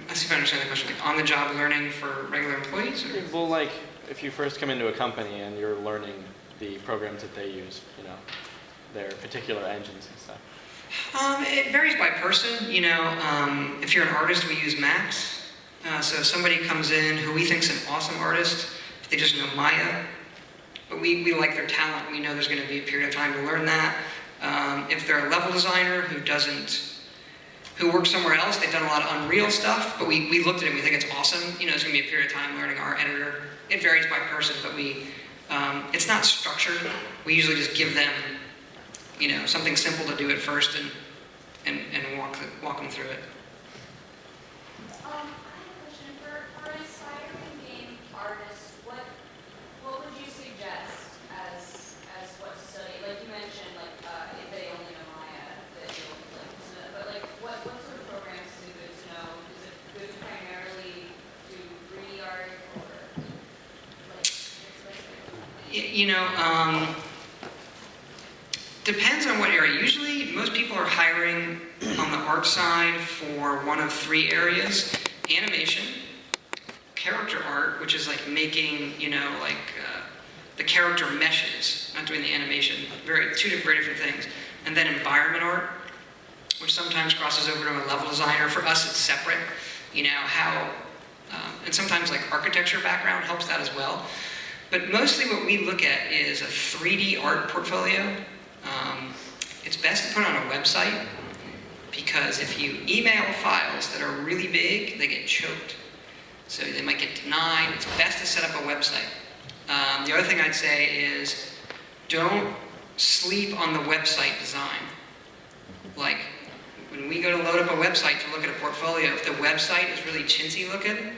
Let's see if I understand the question. Like on-the-job learning for regular employees? Or? Well, like if you first come into a company and you're learning the programs that they use, you know, their particular engines and stuff. It varies by person. You know, if you're an artist, we use Max. So if somebody comes in who we think's an awesome artist, if they just know Maya, but we like their talent, we know there's going to be a period of time to learn that. If they're a level designer who works somewhere else, they've done a lot of Unreal stuff, but we looked at it and we think it's awesome. You know, there's going to be a period of time learning our editor. It varies by person, but it's not structured. We usually just give them, you know, something simple to do at first and walk them through it. I have a question. For aspiring game artists, what would you suggest as what to study? Like you mentioned, like if they only know Maya, that they don't like to know. But like, what sort of programs is it good to know? Is it good to primarily do 3D art or like You know, depends on what area. Usually, most people are hiring on the art side for one of 3 areas: animation, character art, which is like making, you know, like the character meshes, not doing the animation. Two very different things. And then environment art, which sometimes crosses over to a level designer. For us, it's separate. You know and sometimes like architecture background helps that as well. But mostly what we look at is a 3D art portfolio. It's best to put on a website, because if you email files that are really big, they get choked. So they might get denied. It's best to set up a website. The other thing I'd say is don't sleep on the website design. Like when we go to load up a website to look at a portfolio, if the website is really chintzy looking,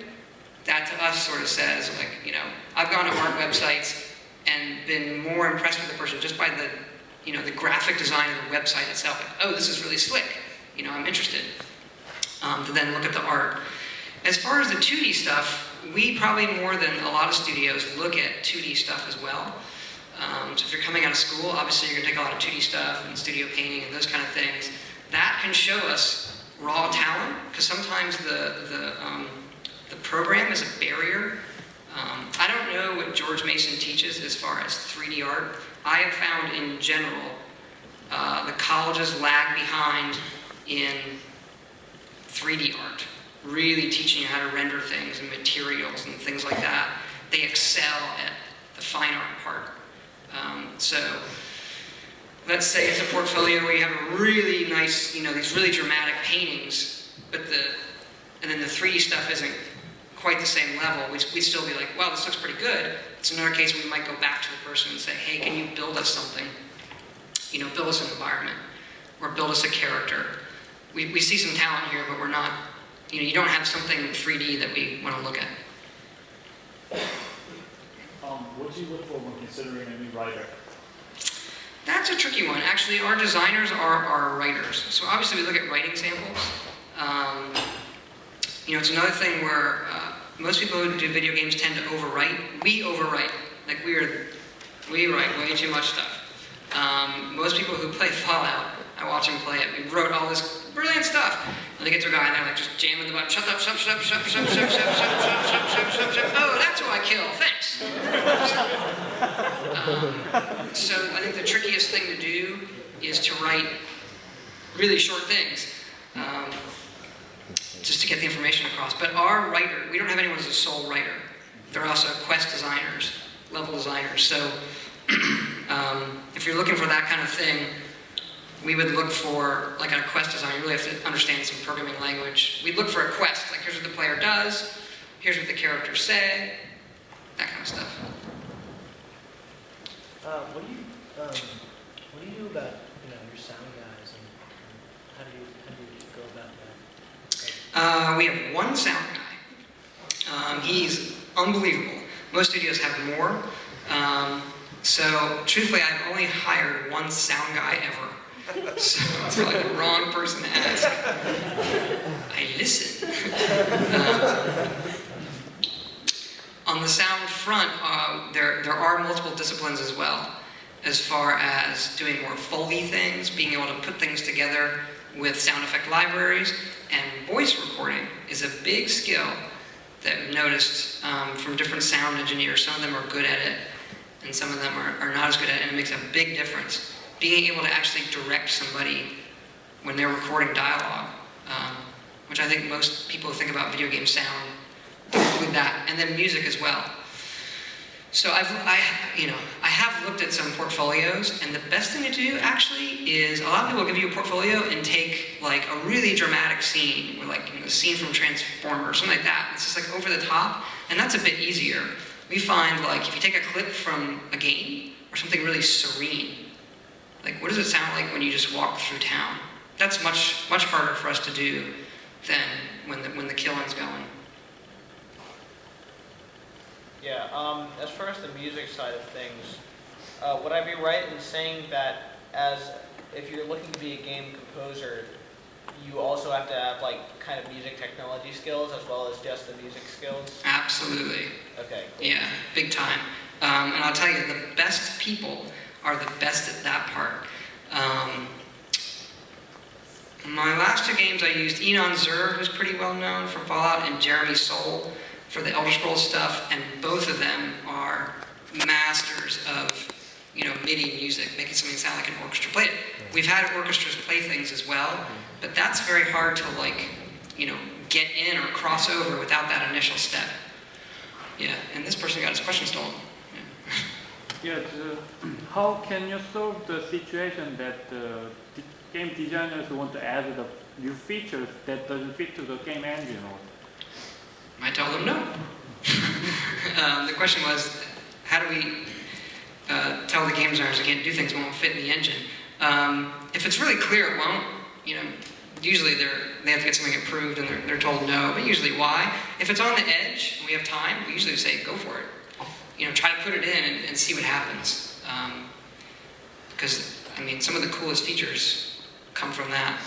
that to us sort of says, like, you know, I've gone to art websites and been more impressed with the person just by the, you know, the graphic design of the website itself. Like, oh, this is really slick. You know, I'm interested. To then look at the art. As far as the 2D stuff, we probably more than a lot of studios look at 2D stuff as well. So if you're coming out of school, obviously you're going to take a lot of 2D stuff and studio painting and those kind of things. That can show us raw talent, because sometimes the program is a barrier. I don't know what George Mason teaches as far as 3D art. I have found in general, the colleges lag behind in 3D art, really teaching you how to render things and materials and things like that. They excel at the fine art part. So let's say it's a portfolio where you have a really nice, you know, these really dramatic paintings, but and then the 3D stuff isn't quite the same level. We'd still be like, wow, this looks pretty good. It's another case where we might go back to the person and say, hey, can you build us something? You know, build us an environment, or build us a character. We see some talent here, but we're not, you know, you don't have something 3D that we want to look at. What do you look for when considering a new writer? That's a tricky one. Actually, our designers are our writers. So obviously we look at writing samples. You know, it's another thing where most people who do video games tend to overwrite. We overwrite. Like we write way too much stuff. Most people who play Fallout, I watch them play it. We wrote all this brilliant stuff. And they get to a guy and they're like just jamming the button. Shut up, shut, shut, shut, shut, shut, shut, shut, shut, shut, shut, shut, shut. Oh, that's who I kill. Thanks. So I think the trickiest thing to do is to write really short things, just to get the information across. But our writer, we don't have anyone as a sole writer. They're also quest designers, level designers. So if you're looking for that kind of thing, we would look for, like a quest designer, you really have to understand some programming language. We'd look for a quest, like here's what the player does, here's what the characters say, that kind of stuff. What do you do about, you know, your sound guys, and how do you go about that? We have one sound guy. He's unbelievable. Most studios have more. So truthfully, I've only hired one sound guy ever. So I'm probably the wrong person to ask. I listen. On the sound front, there are multiple disciplines as well, as far as doing more Foley things, being able to put things together with sound effect libraries, and voice recording is a big skill that we've noticed from different sound engineers. Some of them are good at it, and some of them are not as good at it, and it makes a big difference. Being able to actually direct somebody when they're recording dialogue, which I think most people who think about video game sound include that, and then music as well. So I have looked at some portfolios, and the best thing to do actually is a lot of people give you a portfolio and take like a really dramatic scene, or like, you know, a scene from Transformers, something like that. It's just like over the top, and that's a bit easier. We find like if you take a clip from a game or something really serene, like what does it sound like when you just walk through town? That's much harder for us to do than when the killing's going. Yeah, as far as the music side of things, would I be right in saying that if you're looking to be a game composer, you also have to have like kind of music technology skills as well as just the music skills? Absolutely. Okay. Cool. Yeah, big time. And I'll tell you, the best people are the best at that part. My last two games I used Enon Zur, who's pretty well known for Fallout, and Jeremy Soule for the Elder Scrolls stuff, and both of them are masters of, you know, MIDI music, making something sound like an orchestra played it. We've had orchestras play things as well, but that's very hard to like, you know, get in or cross over without that initial step. Yeah, and this person got his question stolen. Yes, how can you solve the situation that game designers want to add the new features that doesn't fit to the game engine? I tell them no. The question was, how do we tell the game designers they can't do things that won't fit in the engine? If it's really clear it won't, you know, usually they have to get something approved and they're told no, but usually why? If it's on the edge and we have time, we usually say go for it. You know, try to put it in and see what happens. Because, I mean, some of the coolest features come from that.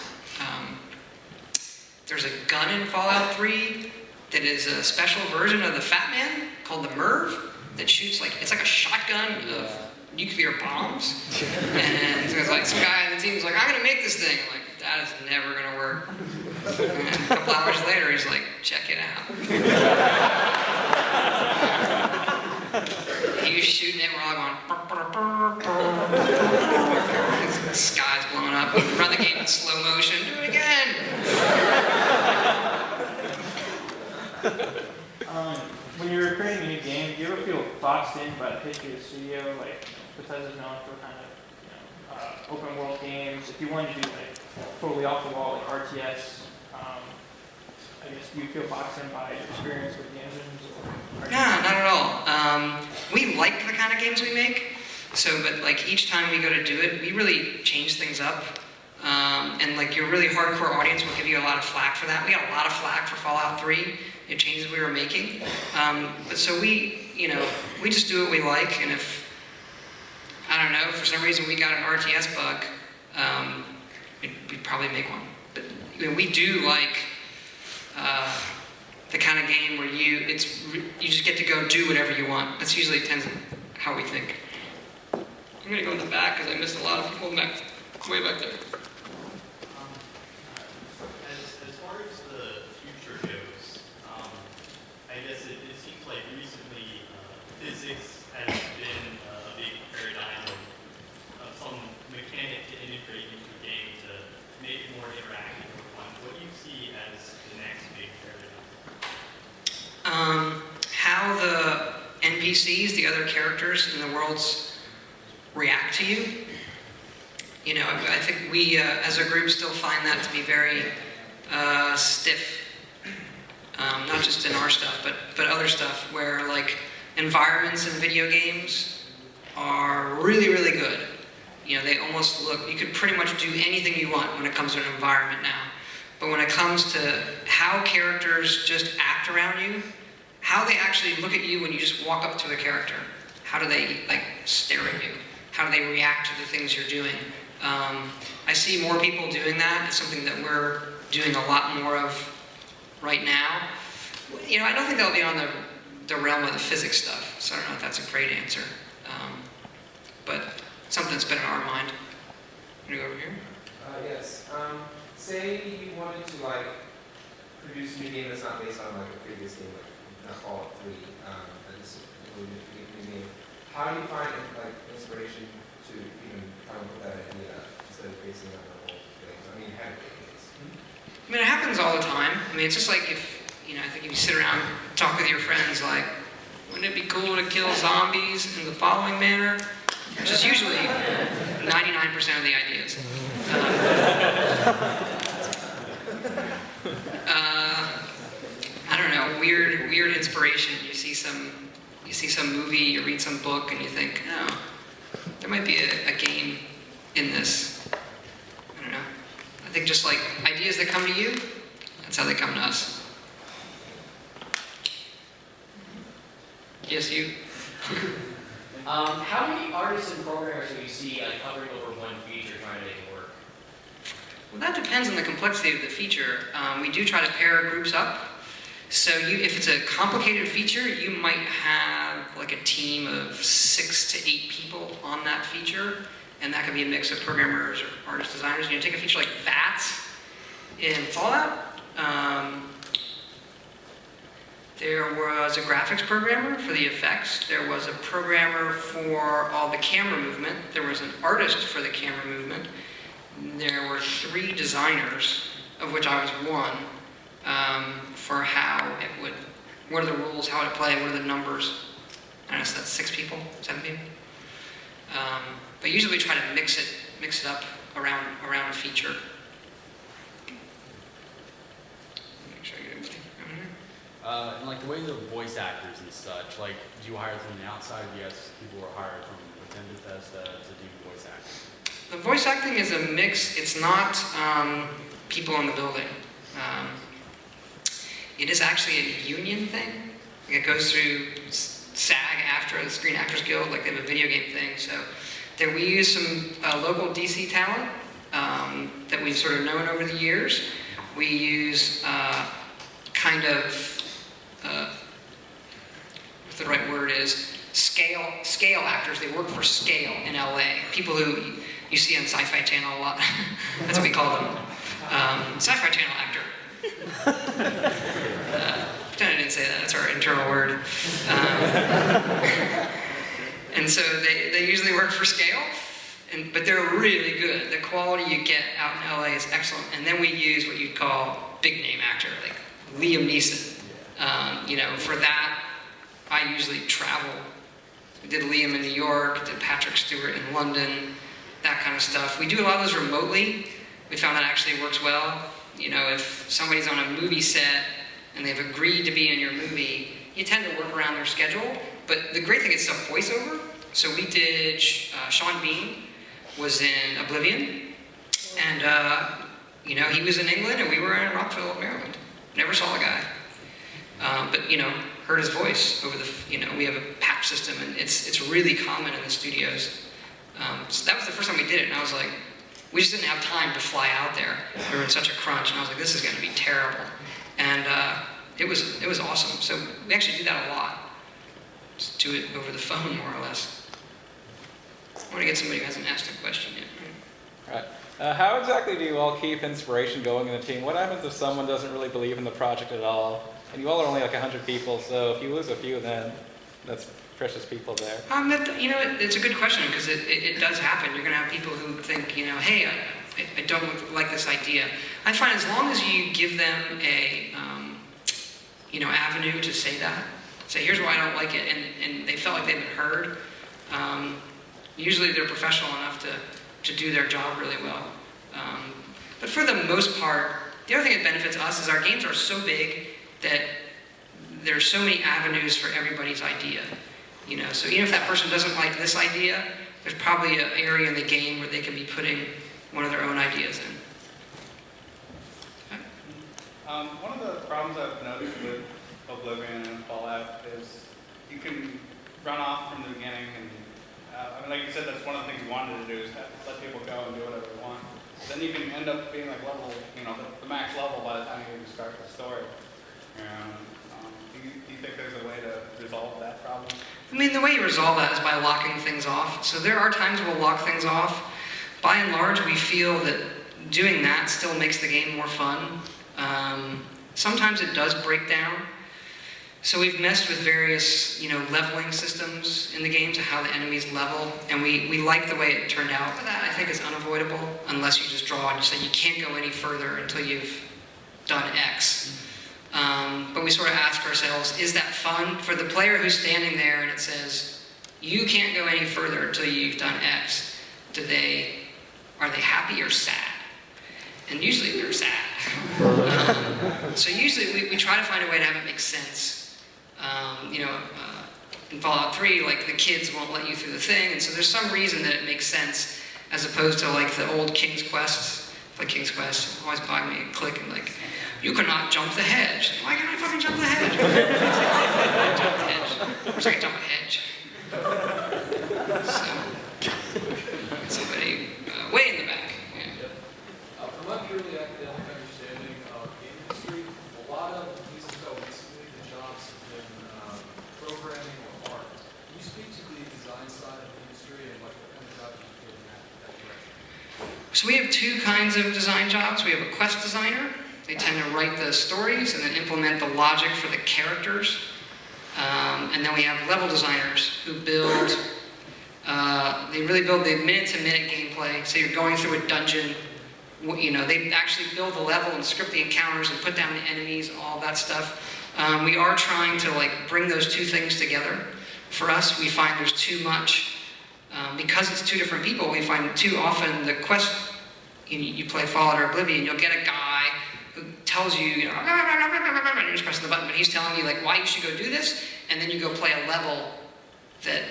There's a gun in Fallout 3 that is a special version of the Fat Man called the Merv that shoots it's like a shotgun of nuclear bombs. And there's like some guy on the team's like, I'm gonna make this thing. I'm like, that is never gonna work. And a couple hours later, he's like, check it out. He was shooting it, we're all going, the sky's blowing up. Run the game in slow motion, do it again. When you're creating a new game, do you ever feel boxed in by the history of the studio? Like Bethesda's known for kind of open world games. If you wanted to do totally off the wall like RTS, I guess do you feel boxed in by your experience with the engines? No, not at all. We like the kind of games we make. So, but each time we go to do it, we really change things up. And your really hardcore audience will give you a lot of flack for that. We got a lot of flack for Fallout 3. It changes we were making. But so we just do what we like. And if, I don't know, for some reason we got an RTS bug, we'd probably make one. But we do like the kind of game where you just get to go do whatever you want. That's usually tends how we think. I'm gonna go in the back because I missed a lot of people way back there. As far as the future goes, I guess it seems like recently physics has been a big paradigm of some mechanic to integrate into a game to make it more interactive or fun. What do you see as the next big paradigm? How the NPCs, the other characters in the worlds, react to you. I think we, as a group, still find that to be very stiff. Not just in our stuff, but other stuff, where environments in video games are really, really good. They almost look, you could pretty much do anything you want when it comes to an environment now. But when it comes to how characters just act around you, how they actually look at you when you just walk up to a character, how do they stare at you? How do they react to the things you're doing? I see more people doing that. It's something that we're doing a lot more of right now. I don't think that'll be on the realm of the physics stuff, so I don't know if that's a great answer. But something that's been in our mind. You go over here? Yes. Say you wanted to produce a new game that's not based on a previous game, like Fallout 3, and this is a new game. How do you find inspiration to even come up with that idea instead of basing it on the whole thing? I mean, it happens all the time. It's just like if I think if you sit around and talk with your friends, wouldn't it be cool to kill zombies in the following manner? Which is usually 99% of the ideas. I don't know, weird inspiration. You see some movie, you read some book, and you think, oh, there might be a game in this. I don't know. I think just ideas that come to you, that's how they come to us. Yes, you. How many artists and programmers do you see hovering over one feature trying to make it work? Well, that depends on the complexity of the feature. We do try to pair groups up. So if it's a complicated feature, you might have a team of 6 to 8 people on that feature, and that could be a mix of programmers or artist designers. Take a feature like VATS in Fallout. There was a graphics programmer for the effects. There was a programmer for all the camera movement. There was an artist for the camera movement. There were 3 designers, of which I was one, for how it would, what are the rules, how it would play, what are the numbers. I don't know, so that's 6 people, 7 people. But usually we try to mix it up around a feature. And the way the voice actors and such, do you hire from the outside? Yes, people were hired from within Bethesda to do voice acting. The voice acting is a mix. It's not people in the building. It is actually a union thing. It goes through SAG, after the Screen Actors Guild, like they have a video game thing. So there we use some local DC talent that we've sort of known over the years. We use kind of, what the right word is, scale actors. They work for Scale in LA. People who you see on Sci-Fi Channel a lot. That's what we call them. Sci-Fi Channel actor. Pretend I didn't say that. That's our internal word. And so they usually work for Scale, but they're really good. The quality you get out in LA is excellent. And then we use what you'd call big name actor, like Liam Neeson. For that, I usually travel. We did Liam in New York, did Patrick Stewart in London, that kind of stuff. We do a lot of those remotely. We found that actually works well. If somebody's on a movie set and they've agreed to be in your movie, you tend to work around their schedule. But the great thing is it's a voiceover. So we did, Sean Bean was in Oblivion. And, he was in England and we were in Rockville, Maryland. Never saw the guy. But heard his voice over the, we have a PAP system and it's really common in the studios. So that was the first time we did it, and I was like, we just didn't have time to fly out there. We were in such a crunch, and I was like, this is going to be terrible. And it was awesome. So we actually do that a lot. Just do it over the phone, more or less. I want to get somebody who hasn't asked a question yet. Right. How exactly do you all keep inspiration going in the team? What happens if someone doesn't really believe in the project at all? And you all are only like 100 people, so if you lose a few, then that's precious people there. It's a good question, because it does happen. You're going to have people who think, hey, I don't like this idea. I find as long as you give them a, avenue to say that, say, here's why I don't like it, and they felt like they've been heard, usually they're professional enough to do their job really well. But for the most part, the other thing that benefits us is our games are so big that there's so many avenues for everybody's idea. So even if that person doesn't like this idea, there's probably an area in the game where they can be putting one of their own ideas in. One of the problems I've noticed with Oblivion and Fallout is you can run off from the beginning, and like you said, that's one of the things you wanted to do, is let people go and do whatever they want. Then you can end up being like level, the max level by the time you even start the story. Do you think there's a way to resolve that problem? The way you resolve that is by locking things off. So there are times we'll lock things off. By and large, we feel that doing that still makes the game more fun. Sometimes it does break down. So we've messed with various, leveling systems in the game to how the enemies level, and we like the way it turned out. But that, I think, is unavoidable unless you just draw and you say you can't go any further until you've done X. But we sort of ask ourselves, is that fun? For the player who's standing there and it says, you can't go any further until you've done X, are they happy or sad? And usually they're sad. So usually we try to find a way to have it make sense. In Fallout 3, like the kids won't let you through the thing, and so there's some reason that it makes sense, as opposed to like the old King's Quest. Like King's Quest, always buy me a click and like, you cannot jump the hedge. Why can't I fucking jump the hedge? Jump the hedge. Of course I can jump a hedge. So, somebody way in the back. Yeah. From my purely academic understanding of game history, a lot of, at least until recently, the jobs have been programming or art. Can you speak to the design side of the industry and what kind of jobs you do in that direction? So we have two kinds of design jobs. We have a quest designer. They tend to write the stories and then implement the logic for the characters. And then we have level designers who build, they really build the minute-to-minute gameplay. So you're going through a dungeon, they actually build the level and script the encounters and put down the enemies, all that stuff. We are trying to bring those two things together. For us, we find there's too much. Because it's two different people, we find too often the quest, you play Fallout or Oblivion, you'll get a guy who tells you, you're just pressing the button, but he's telling you why you should go do this, and then you go play a level that,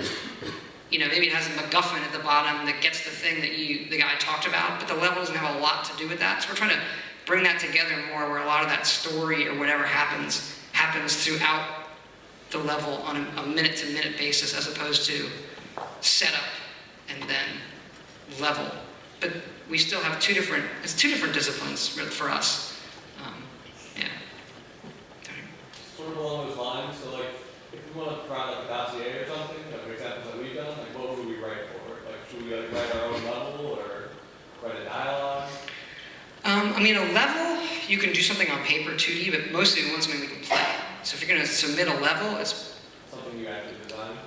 maybe it has a MacGuffin at the bottom that gets the thing that the guy talked about, but the level doesn't have a lot to do with that. So we're trying to bring that together more, where a lot of that story or whatever happens throughout the level on a minute-to-minute basis, as opposed to setup and then level. But we still have two different disciplines for us. Yeah. Sort of along those lines, so like, if we want to provide like a dossier or something, like examples that we've done, like what would we write for? Like, should we like write our own level or write a dialogue? I mean, a level, you can do something on paper, 2D, but mostly we want something we can play. So if you're going to submit a level, it's something you actually design.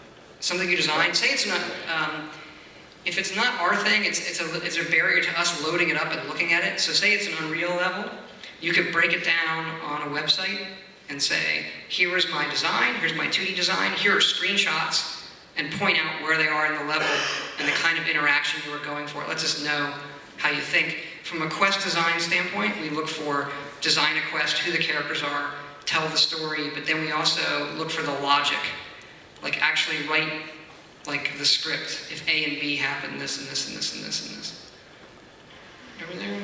Something you design. Say it's not. If it's not our thing, it's a barrier to us loading it up and looking at it. So say it's an Unreal level, you could break it down on a website and say, here is my design, here's my 2D design, here are screenshots, and point out where they are in the level and the kind of interaction you are going for. It lets us know how you think. From a quest design standpoint, we look for design a quest, who the characters are, tell the story, but then we also look for the logic. Like actually write like the script. If A and B happen, this and this and this and this and this. Over there?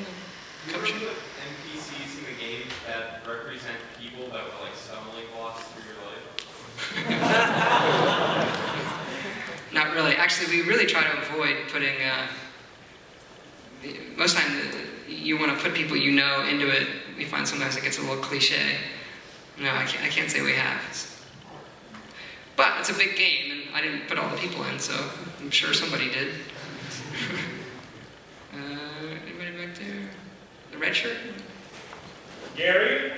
You ever put NPCs in the game that represent people that were like stumbling blocks through your life? Not really. Actually, we really try to avoid putting, most of the time you want to put people you know into it. We find sometimes it gets a little cliche. No, I can't say we have. But it's a big game, and I didn't put all the people in, so I'm sure somebody did. Anybody back there? The red shirt? Gary?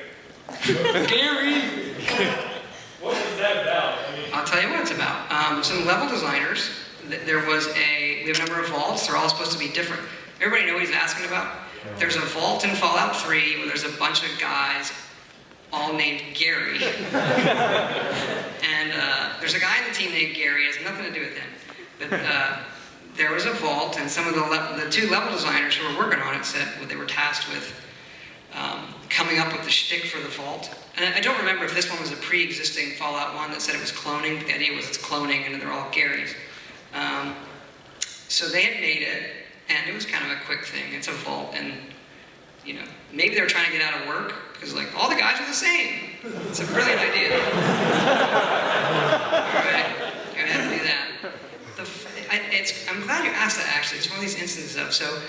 Gary! What was that about? I mean, I'll tell you what it's about. Some level designers, we have a number of vaults, they're all supposed to be different. Everybody know what he's asking about? There's a vault in Fallout 3 where there's a bunch of guys all named Gary. And there's a guy on the team named Gary, it has nothing to do with him. But there was a vault, and some of the two level designers who were working on it said they were tasked with coming up with the shtick for the vault. And I don't remember if this one was a pre-existing Fallout 1 that said it was cloning, but the idea was it's cloning and they're all Garys. So they had made it, and it was kind of a quick thing. It's a vault, and maybe they were trying to get out of work, because like, all the guys are the same. It's a brilliant idea. Alright, go ahead and do that. I'm glad you asked that, actually. It's one of these instances of, so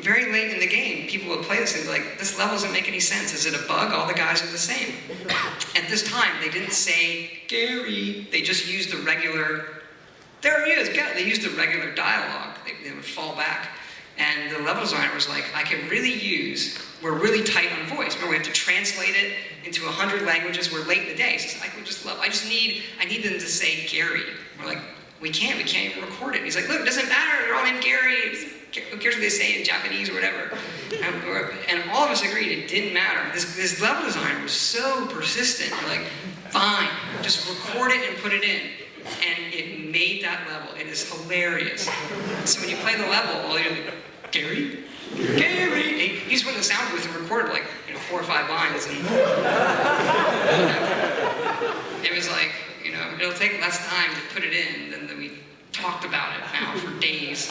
very late in the game, people would play this and be like, this level doesn't make any sense. Is it a bug? All the guys are the same. At this time, they didn't say Gary. They just used the regular, there he is, they used the regular dialogue. They would fall back. And the level designer was like, we're really tight on voice. Remember, we have to translate it into 100 languages. We're late in the day. So I need them to say Gary. We're like, we can't even record it. And he's like, look, it doesn't matter. They're all named Gary. Who cares what they say in Japanese or whatever? And all of us agreed it didn't matter. This level designer was so persistent. We're like, fine, just record it and put it in. And it made that level. It is hilarious. So when you play the level, all you're like, Gary? Gary! He just went in the sound booth and recorded like 4 or 5 lines. And it was like, it'll take less time to put it in than we talked about it now for days.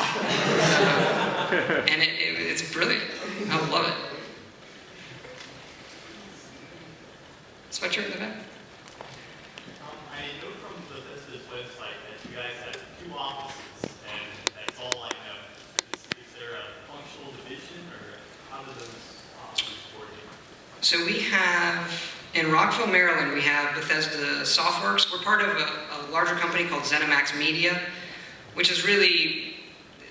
And it's brilliant. I love it. Sweatshirt in the back? I know from Bethesda's website that you guys have 2 offices, and that's all I know. Is there a functional division, or how do those offices coordinate? So we have, in Rockville, Maryland, we have Bethesda Softworks. We're part of a larger company called ZeniMax Media, which is really,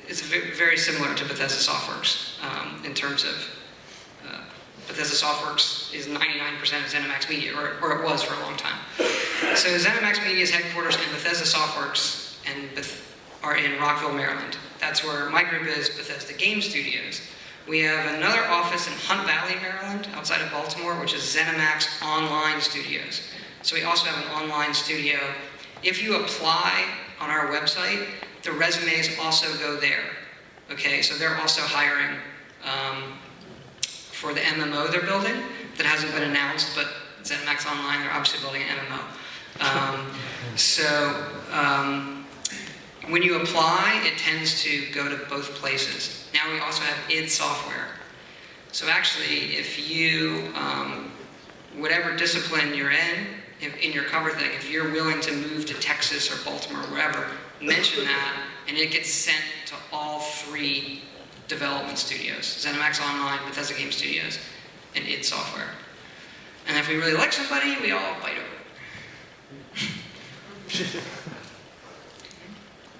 it's very similar to Bethesda Softworks in terms of Bethesda Softworks is 99% of ZeniMax Media, or it was for a long time. So ZeniMax Media's headquarters and Bethesda Softworks are in Rockville, Maryland. That's where my group is, Bethesda Game Studios. We have another office in Hunt Valley, Maryland, outside of Baltimore, which is ZeniMax Online Studios. So we also have an online studio. If you apply on our website, the resumes also go there. Okay, so they're also hiring for the MMO they're building that hasn't been announced, but ZeniMax Online, they're obviously building an MMO. When you apply, it tends to go to both places. Now we also have id Software. So actually, if you, whatever discipline you're in your cover thing, if you're willing to move to Texas or Baltimore or wherever, mention that, and it gets sent to all 3 development studios, ZeniMax Online, Bethesda Game Studios, and id Software. And if we really like somebody, we all fight over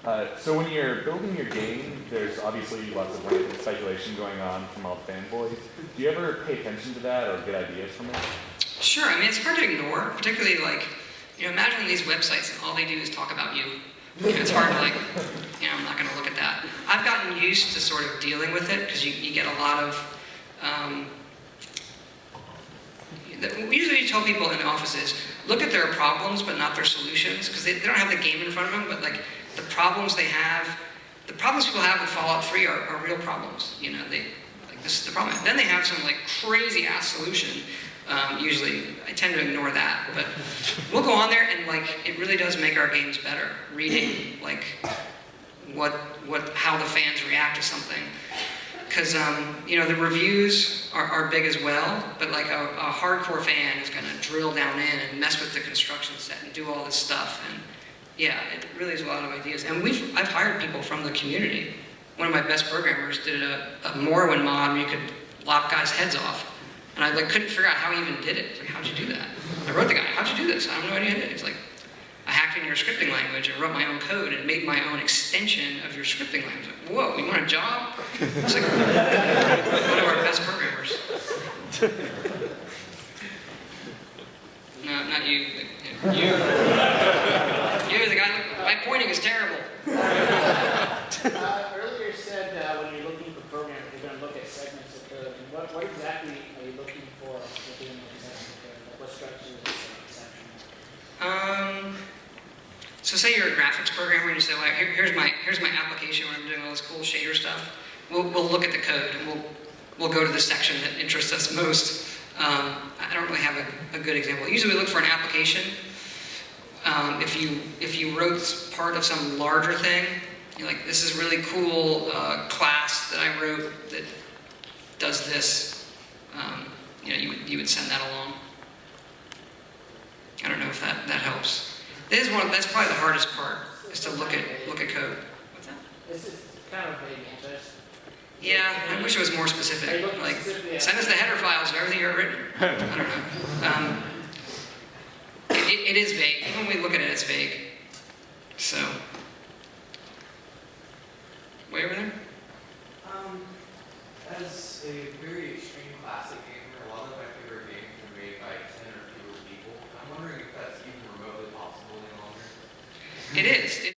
it. So when you're building your game, there's obviously lots of rampant speculation going on from all the fanboys. Do you ever pay attention to that or get ideas from it? Sure, I mean, it's hard to ignore, particularly like, imagine these websites and all they do is talk about you. It's hard to I'm not going to look at that. I've gotten used to sort of dealing with it because you get a lot of, usually you tell people in the offices, look at their problems but not their solutions, because they don't have the game in front of them, but like the problems they have, the problems people have with Fallout 3 are real problems. This is the problem. Then they have some like crazy ass solution. Usually, I tend to ignore that, but we'll go on there and like it really does make our games better. Reading like how the fans react to something, because the reviews are big as well. But like a hardcore fan is going to drill down in and mess with the construction set and do all this stuff, and yeah, it really is a lot of ideas. And I've hired people from the community. One of my best programmers did a Morrowind mod where you could lop guys' heads off. And I couldn't figure out how he even did it. Like, how'd you do that? I wrote the guy, how'd you do this? I have no idea how to do it. He's like, I hacked in your scripting language and wrote my own code and made my own extension of your scripting language. Like, whoa, you want a job? It's like one of our best programmers. No, not you. You're the guy, my pointing is terrible. Earlier said when you're looking for programs, you're going to look at segments of code. And what exactly are you looking for within those segments of code? Like what structure is exceptional? So say you're a graphics programmer and you say, well, here's my application where I'm doing all this cool shader stuff. We'll look at the code and we'll go to the section that interests us most. I don't really have a good example. Usually we look for an application. If you wrote part of some larger thing, you're like, this is really cool class that I wrote that does this. You would send that along. I don't know if that helps. That's probably the hardest part, is to look at code. What's that? This is kind of vague answers. Yeah, I wish it was more specific. Like, send us the header files of everything you've written. I don't know. It is vague. Even when we look at it, it's vague. So, way over there? As a very extreme classic gamer, a lot of my favorite games are made by 10 or fewer people. I'm wondering if that's even remotely possible any longer. It is.